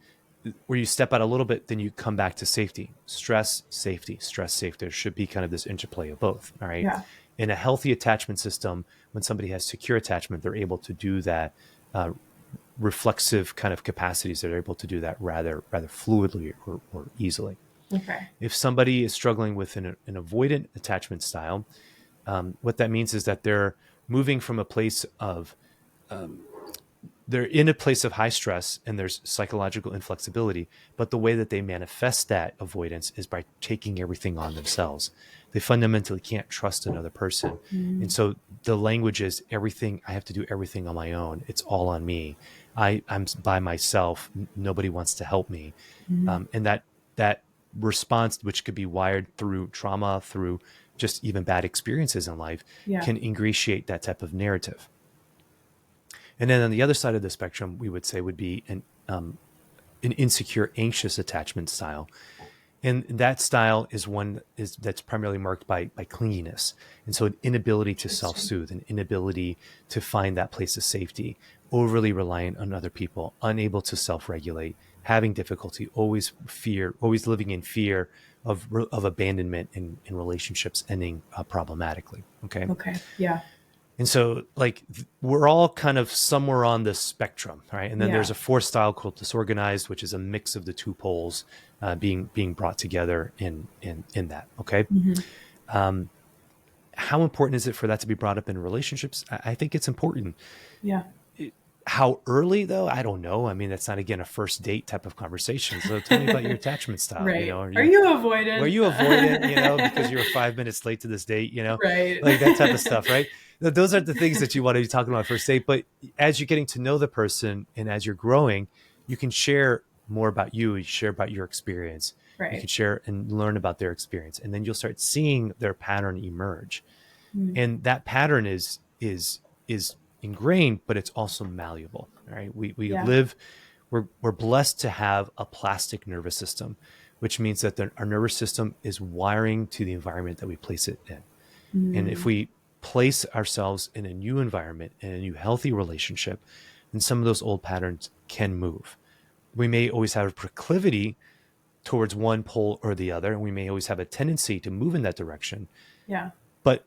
where you step out a little bit, then you come back to safety. Stress, safety, stress, safety. There should be kind of this interplay of both. All right. Yeah. In a healthy attachment system, when somebody has secure attachment, they're able to do that reflexive kind of capacities. They're able to do that rather fluidly or easily. Okay. If somebody is struggling with an avoidant attachment style, what that means is that they're moving from a place of they're in a place of high stress and there's psychological inflexibility, but the way that they manifest that avoidance is by taking everything on themselves. They fundamentally can't trust another person. And so the language is everything. I have to do everything on my own. It's all on me. I'm by myself. Nobody wants to help me. And that response, which could be wired through trauma, through just even bad experiences in life, can ingratiate that type of narrative. And then on the other side of the spectrum, we would say would be an insecure, anxious attachment style. And that style is one that's primarily marked by clinginess. And so an inability to self-soothe, an inability to find that place of safety, overly reliant on other people, unable to self-regulate, having difficulty, always living in fear of abandonment in relationships ending problematically. Okay. Yeah. And so we're all kind of somewhere on the spectrum, right? And then there's a fourth style called disorganized, which is a mix of the two poles being brought together in that. Okay. How important is it for that to be brought up in relationships? I think it's important. Yeah. How early though? I don't know. I mean, that's not, again, a first date type of conversation. So tell me about your attachment style. Right. You know, are you avoidant? Were you avoidant, because you were 5 minutes late to this date, Right. like that type of stuff, right? Those are the things that you want to be talking about first date. But as you're getting to know the person and as you're growing, you can share more about you share about your experience. Right. You can share and learn about their experience. And then you'll start seeing their pattern emerge. And that pattern is ingrained, but it's also malleable. Right? We live, we're blessed to have a plastic nervous system, which means that our nervous system is wiring to the environment that we place it in. And if we place ourselves in a new environment, in a new healthy relationship, then some of those old patterns can move. We may always have a proclivity towards one pole or the other, and we may always have a tendency to move in that direction. Yeah. But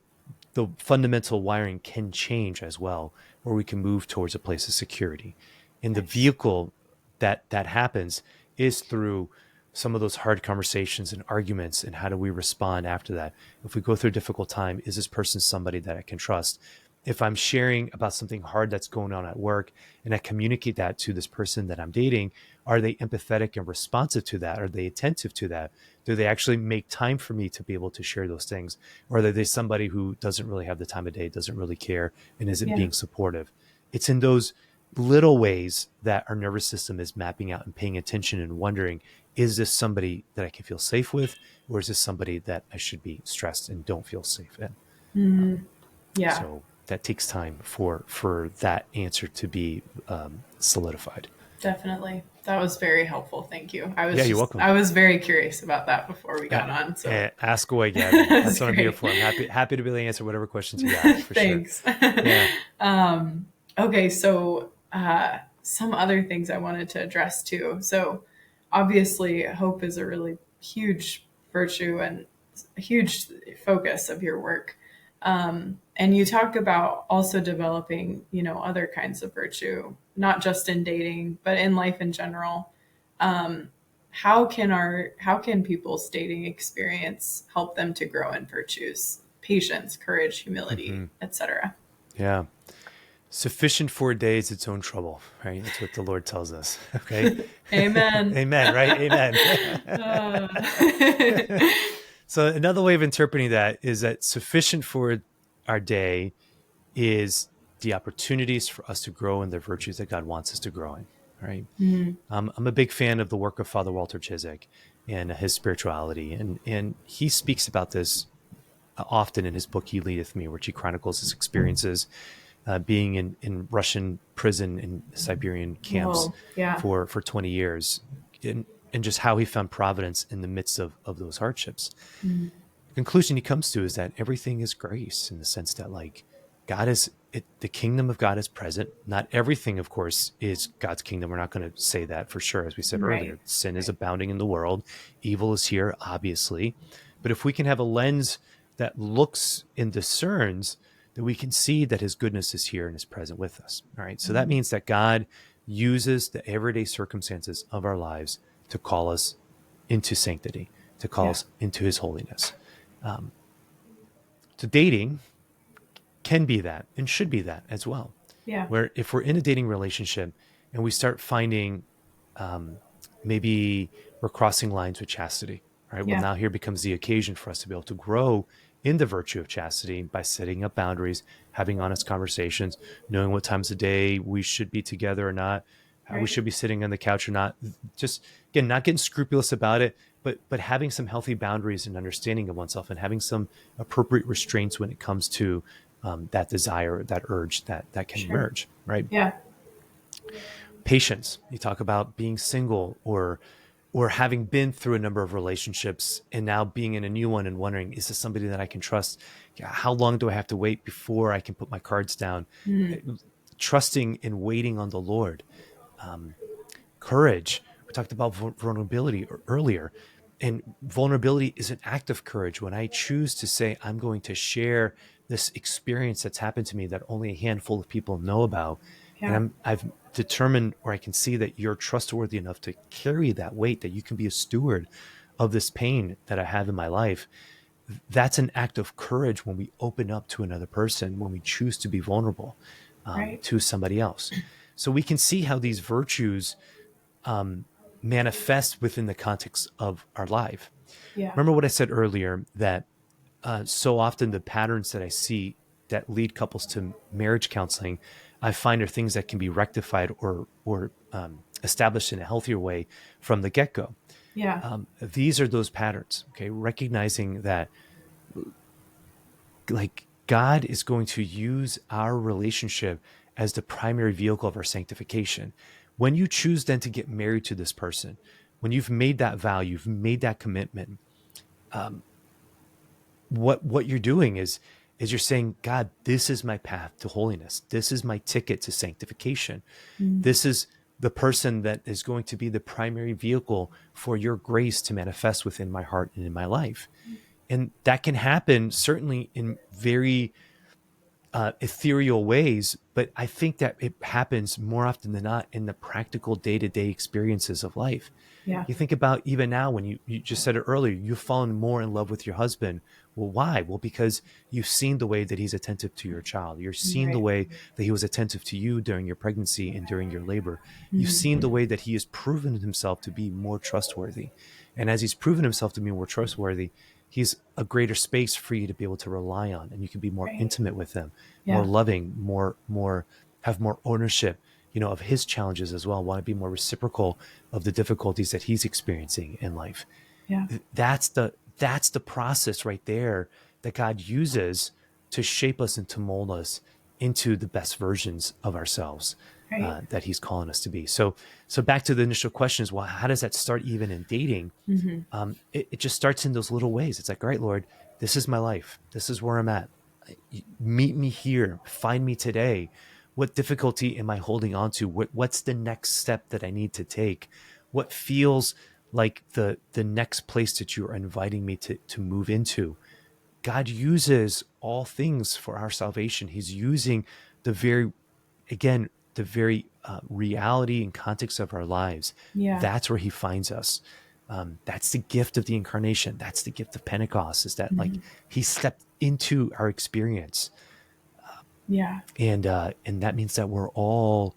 the fundamental wiring can change as well, where we can move towards a place of security. And the vehicle that happens is through some of those hard conversations and arguments, and how do we respond after that? If we go through a difficult time, is this person somebody that I can trust? If I'm sharing about something hard that's going on at work and I communicate that to this person that I'm dating, are they empathetic and responsive to that? Are they attentive to that? Do they actually make time for me to be able to share those things? Or are they somebody who doesn't really have the time of day, doesn't really care, and isn't being supportive? It's in those little ways that our nervous system is mapping out and paying attention and wondering, is this somebody that I can feel safe with? Or is this somebody that I should be stressed and don't feel safe in? So that takes time for that answer to be solidified. Definitely. That was very helpful. Thank you. You're welcome. I was very curious about that before we got on. So ask away, Gabby. That's what I'm here for. I'm happy to be able to answer whatever questions you got. For Thanks. Sure. Okay. So some other things I wanted to address too. So obviously hope is a really huge virtue and a huge focus of your work. And you talk about also developing, other kinds of virtue, not just in dating, but in life in general. How can people's dating experience help them to grow in virtues, patience, courage, humility, etc.? Yeah. Sufficient for a day is its own trouble, right? That's what the Lord tells us. Okay. Amen. Amen, right? Amen. So another way of interpreting that is that sufficient for our day is the opportunities for us to grow in the virtues that God wants us to grow in, right? Mhm. I'm a big fan of the work of Father Walter Chiswick and his spirituality. And he speaks about this often in his book, He Leadeth Me, which he chronicles his experiences being in Russian prison and Siberian camps Whoa. Yeah. for 20 years, and just how he found providence in the midst of those hardships. Mhm. The conclusion he comes to is that everything is grace, in the sense that, like, the kingdom of God is present. Not everything, of course, is God's kingdom. We're not going to say that for sure. As we said earlier, Right. sin is abounding in the world. Evil is here, obviously. But if we can have a lens that looks and discerns, that we can see that his goodness is here and is present with us. All right. So that means that God uses the everyday circumstances of our lives to call us into sanctity, to call us into his holiness. So dating can be that and should be that as well. Yeah. Where if we're in a dating relationship and we start finding maybe we're crossing lines with chastity, right? Well, now here becomes the occasion for us to be able to grow in the virtue of chastity by setting up boundaries, having honest conversations, knowing what times of day we should be together or not, how we should be sitting on the couch or not. Just, again, not getting scrupulous about it, but having some healthy boundaries and understanding of oneself, and having some appropriate restraints when it comes to that desire, that urge that can emerge, right? Yeah. Patience. You talk about being single or having been through a number of relationships and now being in a new one and wondering, is this somebody that I can trust? How long do I have to wait before I can put my cards down? Trusting and waiting on the Lord. Courage. We talked about vulnerability earlier. And vulnerability is an act of courage. When I choose to say, I'm going to share this experience that's happened to me that only a handful of people know about. Yeah. And I've determined, or I can see that you're trustworthy enough to carry that weight, that you can be a steward of this pain that I have in my life. That's an act of courage when we open up to another person, when we choose to be vulnerable to somebody else. So we can see how these virtues manifest within the context of our life. Yeah. Remember what I said earlier, that so often the patterns that I see that lead couples to marriage counseling, I find are things that can be rectified or established in a healthier way from the get-go. Yeah. These are those patterns, okay? Recognizing that, like, God is going to use our relationship as the primary vehicle of our sanctification. When you choose then to get married to this person, when you've made that vow, you've made that commitment, what you're doing is you're saying, God, this is my path to holiness. This is my ticket to sanctification. This is the person that is going to be the primary vehicle for your grace to manifest within my heart and in my life. And that can happen certainly in very ethereal ways, but I think that it happens more often than not in the practical day-to-day experiences of life. Yeah. You think about even now, when you just said it earlier, you've fallen more in love with your husband. Well, why? Well, because you've seen the way that he's attentive to your child. You've seen the way that he was attentive to you during your pregnancy and during your labor. You've seen the way that he has proven himself to be more trustworthy. And as he's proven himself to be more trustworthy, he's a greater space for you to be able to rely on, and you can be more intimate with him, more loving, more have more ownership, of his challenges as well. Want to be more reciprocal of the difficulties that he's experiencing in life. Yeah. That's the process right there that God uses to shape us and to mold us into the best versions of ourselves that he's calling us to be. So back to the initial question is, well, how does that start even in dating? It just starts in those little ways. It's like, all right, Lord, this is my life. This is where I'm at. Meet me here. Find me today. What difficulty am I holding on to? What's the next step that I need to take? What feels like the next place that you are inviting me to move into? God uses all things for our salvation. He's using the very reality and context of our lives. Yeah. That's where he finds us. That's the gift of the incarnation. That's the gift of Pentecost, is that like he stepped into our experience. Yeah. And that means that we're all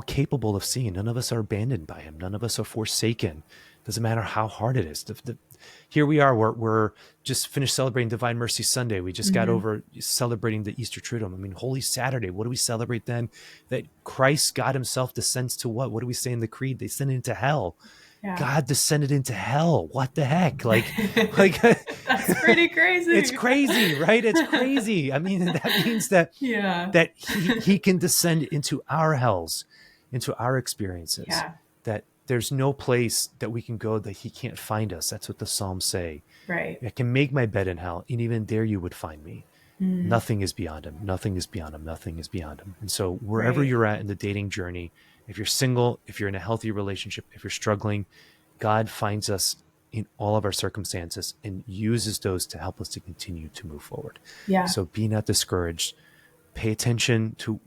capable of seeing. None of us are abandoned by him. None of us are forsaken. Doesn't matter how hard it is. Here we are. We're just finished celebrating Divine Mercy Sunday. We just got over celebrating the Easter Triduum. I mean, Holy Saturday. What do we celebrate then? That Christ, God himself, descends to what? What do we say in the creed? They descended into hell. Yeah. God descended into hell. What the heck? Like That's pretty crazy. It's crazy, right? It's crazy. I mean, that means that that he can descend into our hells, into our experiences. Yeah. That there's no place that we can go that he can't find us. That's what the Psalms say. Right. I can make my bed in hell, and even there you would find me. Nothing is beyond him. Nothing is beyond him. Nothing is beyond him. And so wherever you're at in the dating journey, if you're single, if you're in a healthy relationship, if you're struggling, God finds us in all of our circumstances and uses those to help us to continue to move forward. Yeah. So be not discouraged. Pay attention to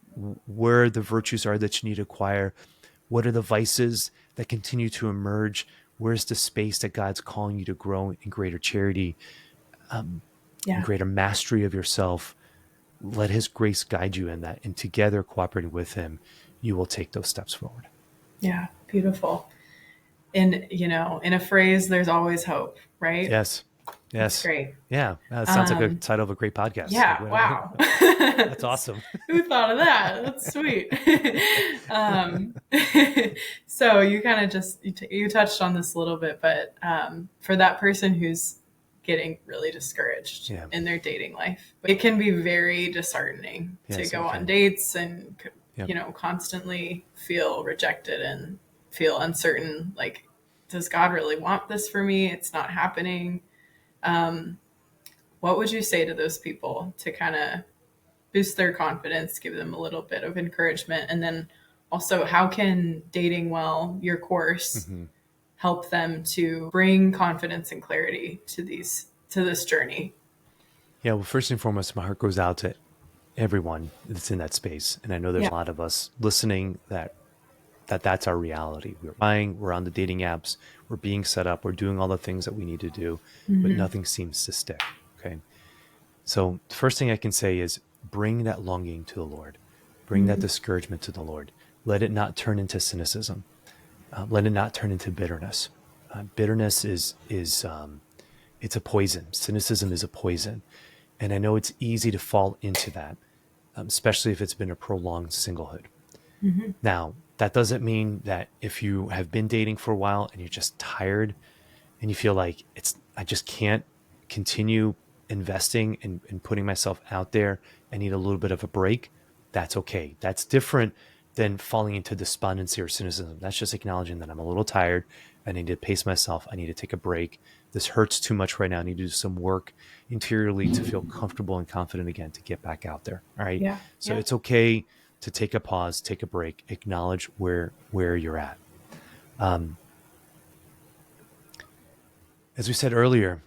where the virtues are that you need to acquire. What are the vices that continue to emerge? Where's the space that God's calling you to grow in greater charity, in greater mastery of yourself? Let his grace guide you in that. And together, cooperating with him, you will take those steps forward. Yeah. Beautiful. And, in a phrase, there's always hope, right? Yes. That's great. Yeah. That sounds like a title of a great podcast. Yeah. Wow. That's awesome. Who thought of that? That's sweet. So you kind of you touched on this a little bit, but for that person who's getting really discouraged in their dating life, it can be very disheartening to go on dates and, constantly feel rejected and feel uncertain. Like, does God really want this for me? It's not happening. What would you say to those people to kind of boost their confidence, give them a little bit of encouragement? And then also, how can Dating Well, your course, help them to bring confidence and clarity to this journey? Yeah, well, first and foremost, my heart goes out to everyone that's in that space. And I know there's a lot of us listening that's our reality. We're buying, we're on the dating apps, we're being set up, we're doing all the things that we need to do, but nothing seems to stick. Okay. So the first thing I can say is bring that longing to the Lord, bring that discouragement to the Lord. Let it not turn into cynicism. Let it not turn into bitterness. Bitterness is it's a poison. Cynicism is a poison. And I know it's easy to fall into that, especially if it's been a prolonged singlehood. Now, that doesn't mean that if you have been dating for a while and you're just tired and you feel like I just can't continue investing and putting myself out there, I need a little bit of a break. That's okay. That's different than falling into despondency or cynicism. That's just acknowledging that I'm a little tired. I need to pace myself. I need to take a break. This hurts too much right now. I need to do some work interiorly to feel comfortable and confident again to get back out there. All right. So it's okay to take a pause, take a break, acknowledge where you're at. As we said earlier,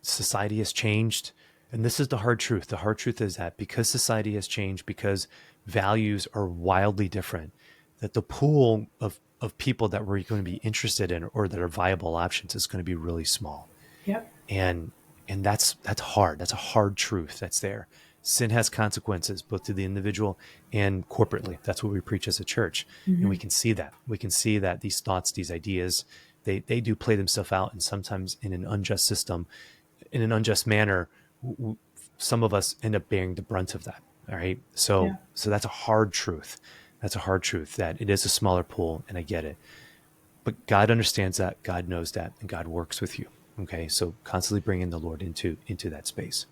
society has changed, and this is the hard truth. The hard truth is that because society has changed, because values are wildly different, that the pool of people that we're going to be interested in or that are viable options is going to be really small. Yep. And that's hard. That's a hard truth that's there. Sin has consequences, both to the individual and corporately. That's what we preach as a church. And we can see that. We can see that these thoughts, these ideas, they do play themselves out, and sometimes in an unjust system, in an unjust manner, some of us end up bearing the brunt of that. All right. So that's a hard truth. That's a hard truth, that it is a smaller pool, and I get it. But God understands that, God knows that, and God works with you. Okay. So constantly bringing the Lord into that space.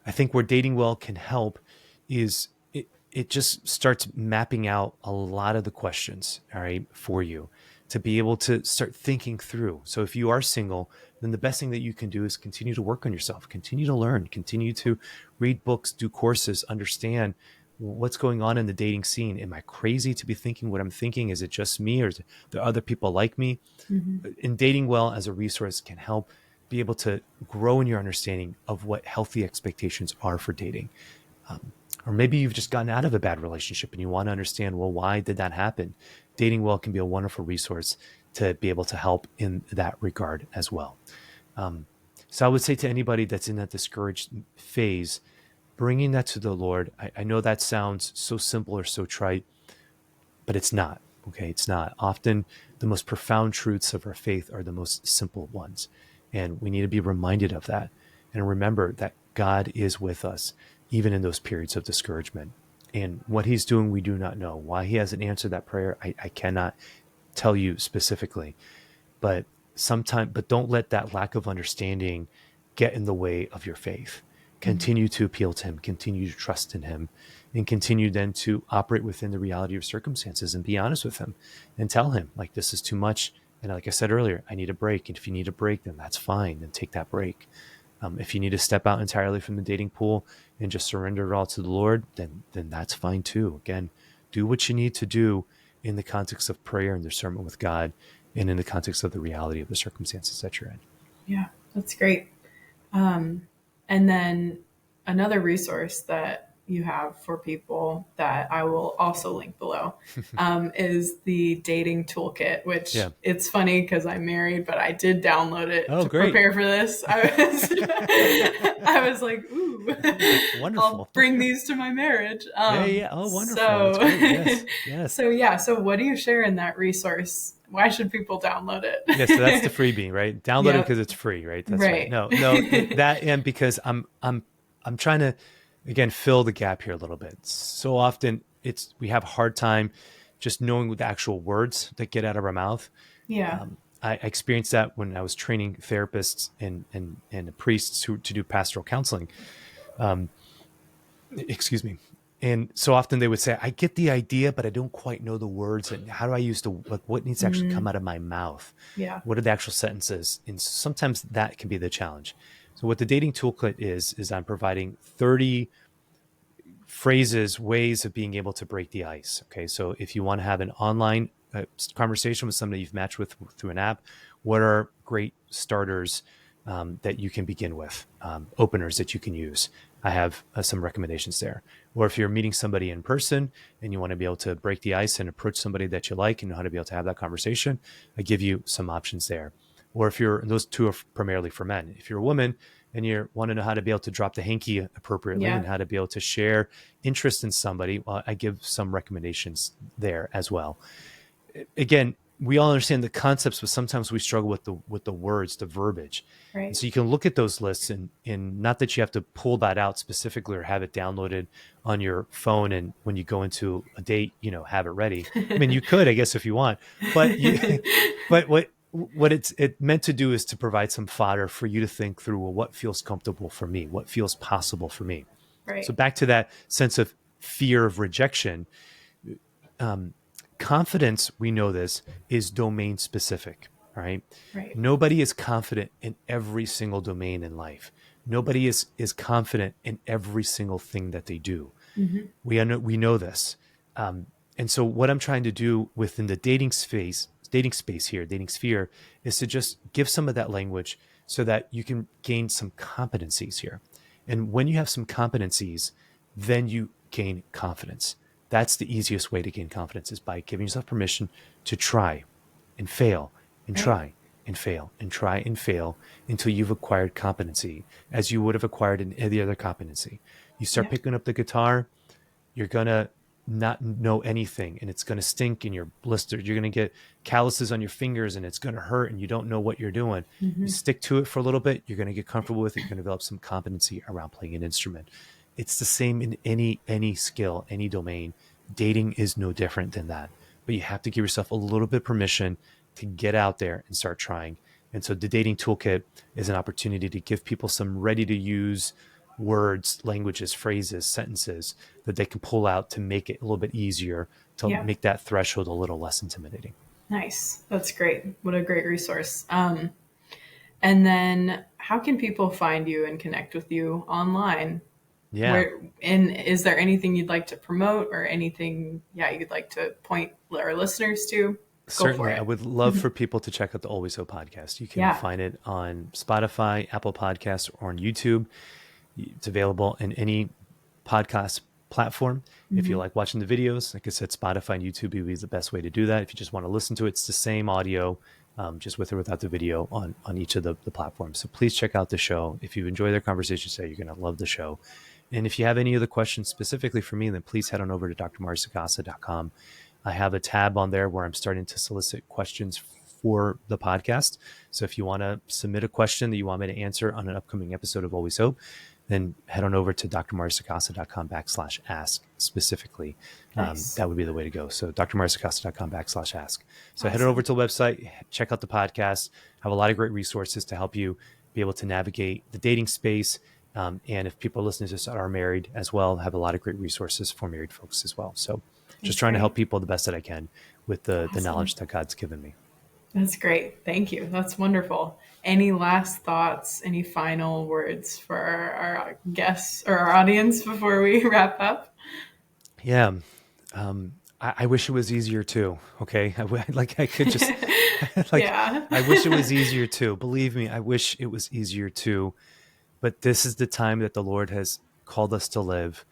I think where Dating Well can help is it just starts mapping out a lot of the questions, all right, for you to be able to start thinking through. So if you are single, then the best thing that you can do is continue to work on yourself, continue to learn, continue to read books, do courses, understand what's going on in the dating scene. Am I crazy to be thinking what I'm thinking? Is it just me, or is there other people like me? And Dating Well as a resource can help be able to grow in your understanding of what healthy expectations are for dating. Or maybe you've just gotten out of a bad relationship and you want to understand, well, why did that happen? Dating Well can be a wonderful resource to be able to help in that regard as well. So I would say to anybody that's in that discouraged phase, bringing that to the Lord. I know that sounds so simple or so trite, but it's not. Okay, it's not. Often the most profound truths of our faith are the most simple ones. And we need to be reminded of that and remember that God is with us, even in those periods of discouragement. And what he's doing, we do not know. Why he hasn't answered that prayer, I cannot tell you specifically. But don't let that lack of understanding get in the way of your faith. Continue to appeal to him, continue to trust in him, and continue then to operate within the reality of circumstances and be honest with him and tell him, like, this is too much. And like I said earlier, I need a break. And if you need a break, then that's fine. Then take that break. If you need to step out entirely from the dating pool and just surrender it all to the Lord, then that's fine too. Again, do what you need to do in the context of prayer and discernment with God, and in the context of the reality of the circumstances that you're in. Yeah, that's great. And then another resource that you have for people that I will also link below is the dating toolkit, which it's funny because I'm married, but I did download it to prepare for this. I was like, ooh, wonderful. I'll bring these to my marriage. Oh, wonderful. So, yes. So what do you share in that resource? Why should people download it? So that's the freebie, right? Download it because it's free, right? That's right. No, that, and because I'm trying to, again, fill the gap here a little bit. So often we have a hard time just knowing the actual words that get out of our mouth. Yeah. I experienced that when I was training therapists and priests to do pastoral counseling. Excuse me. And so often they would say, I get the idea, but I don't quite know the words. And how do I use what needs to actually come out of my mouth? Yeah. What are the actual sentences? And sometimes that can be the challenge. So what the dating toolkit is I'm providing 30 phrases, ways of being able to break the ice. Okay. So if you want to have an online conversation with somebody you've matched with through an app, what are great starters that you can begin with, openers that you can use? I have some recommendations there. Or if you're meeting somebody in person and you want to be able to break the ice and approach somebody that you like and know how to be able to have that conversation, I give you some options there. Or if those two are primarily for men. If you're a woman and you want to know how to be able to drop the hanky appropriately and how to be able to share interest in somebody, well, I give some recommendations there as well. Again, we all understand the concepts, but sometimes we struggle with the words, the verbiage. Right. So you can look at those lists and not that you have to pull that out specifically or have it downloaded on your phone. And when you go into a date, have it ready. I mean, you could, I guess, if you want, but what it's meant to do is to provide some fodder for you to think through, well, what feels comfortable for me? What feels possible for me? Right. So back to that sense of fear of rejection, confidence, we know this, is domain specific, right? Nobody is confident in every single domain in life. Nobody is confident in every single thing that they do. Mm-hmm. We know this. And so what I'm trying to do within the dating sphere, is to just give some of that language so that you can gain some competencies here. And when you have some competencies, then you gain confidence. That's the easiest way to gain confidence, is by giving yourself permission to try and fail and try and fail and try and fail until you've acquired competency, as you would have acquired in any other competency. You start picking up the guitar, you're going to not know anything and it's going to stink and you're blistered. You're going to get calluses on your fingers and it's going to hurt and you don't know what you're doing. Mm-hmm. You stick to it for a little bit. You're going to get comfortable with it. You're going to develop some competency around playing an instrument. It's the same in any skill, any domain. Dating is no different than that. But you have to give yourself a little bit of permission to get out there and start trying. And so the dating toolkit is an opportunity to give people some ready-to-use words, languages, phrases, sentences that they can pull out to make it a little bit easier, to make that threshold a little less intimidating. Nice. That's great. What a great resource. And then how can people find you and connect with you online? And is there anything you'd like to promote or anything you'd like to point our listeners to? Certainly. I would love for people to check out the Always Hope podcast. You can find it on Spotify, Apple Podcasts, or on YouTube. It's available in any podcast platform. Mm-hmm. If you like watching the videos, like I said, Spotify and YouTube would be the best way to do that. If you just want to listen to it, it's the same audio, just with or without the video on each of the platforms. So please check out the show. If you enjoy their conversation today, you're going to love the show. And if you have any other questions specifically for me, then please head on over to drmarsacasa.com. I have a tab on there where I'm starting to solicit questions for the podcast. So if you want to submit a question that you want me to answer on an upcoming episode of Always Hope, then head on over to drmarsacasa.com/ask specifically. Nice. That would be the way to go. So drmarsacasa.com/ask. So head on over to the website, check out the podcast, have a lot of great resources to help you be able to navigate the dating space. And if people listening to this are married as well, have a lot of great resources for married folks as well. So just trying to help people the best that I can with the knowledge that God's given me. That's great. Thank you. That's wonderful. Any last thoughts, any final words for our guests or our audience before we wrap up? Yeah. I wish it was easier too. Okay. I could just I wish it was easier too. Believe me, I wish it was easier too. But this is the time that the Lord has called us to live.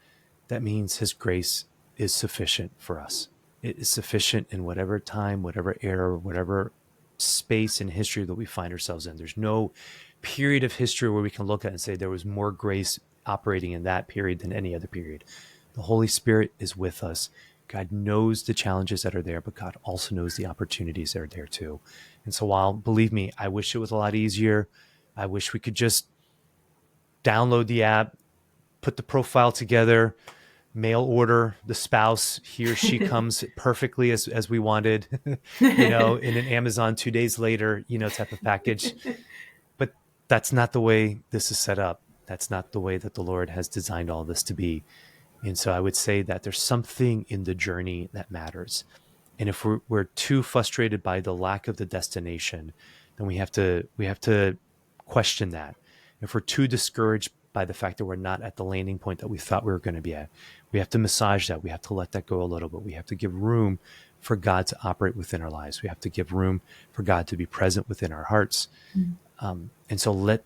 That means his grace is sufficient for us. It is sufficient in whatever time, whatever era, whatever space in history that we find ourselves in. There's no period of history where we can look at and say there was more grace operating in that period than any other period. The Holy Spirit is with us. God knows the challenges that are there, but God also knows the opportunities that are there too. And so while, believe me, I wish it was a lot easier. I wish we could just download the app, put the profile together, mail order the spouse, he or she comes perfectly as we wanted, in an Amazon 2 days later, type of package. But that's not the way this is set up. That's not the way that the Lord has designed all this to be. And so I would say that there's something in the journey that matters. And if we're too frustrated by the lack of the destination, then we have to question that. If we're too discouraged by the fact that we're not at the landing point that we thought we were going to be at, we have to massage that. We have to let that go a little bit. We have to give room for God to operate within our lives. We have to give room for God to be present within our hearts. And so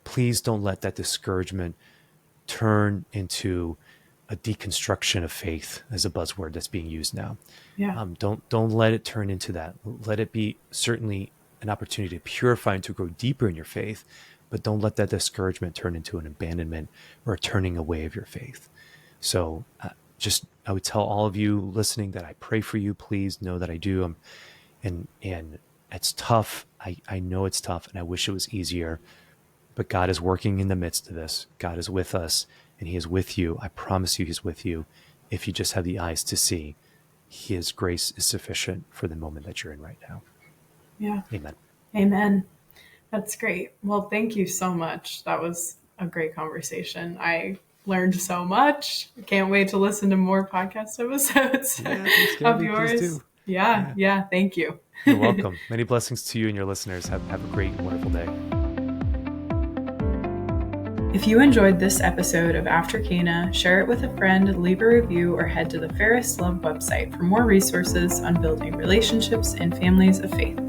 please don't let that discouragement turn into a deconstruction of faith as a buzzword that's being used now. Yeah. Don't let it turn into that. Let it be certainly an opportunity to purify and to grow deeper in your faith, but don't let that discouragement turn into an abandonment or a turning away of your faith. So I would tell all of you listening that I pray for you. Please know that I do. And it's tough. I know it's tough, and I wish it was easier, but God is working in the midst of this. God is with us, and he is with you. I promise you he's with you if you just have the eyes to see. His grace is sufficient for the moment that you're in right now. Yeah. Amen. That's great. Well, thank you so much. That was a great conversation. I learned so much. I can't wait to listen to more podcast episodes of yours. Yeah. Thank you. You're welcome. Many blessings to you and your listeners. Have a great and wonderful day. If you enjoyed this episode of AfterCana, share it with a friend, leave a review, or head to the Fairest Love website for more resources on building relationships and families of faith.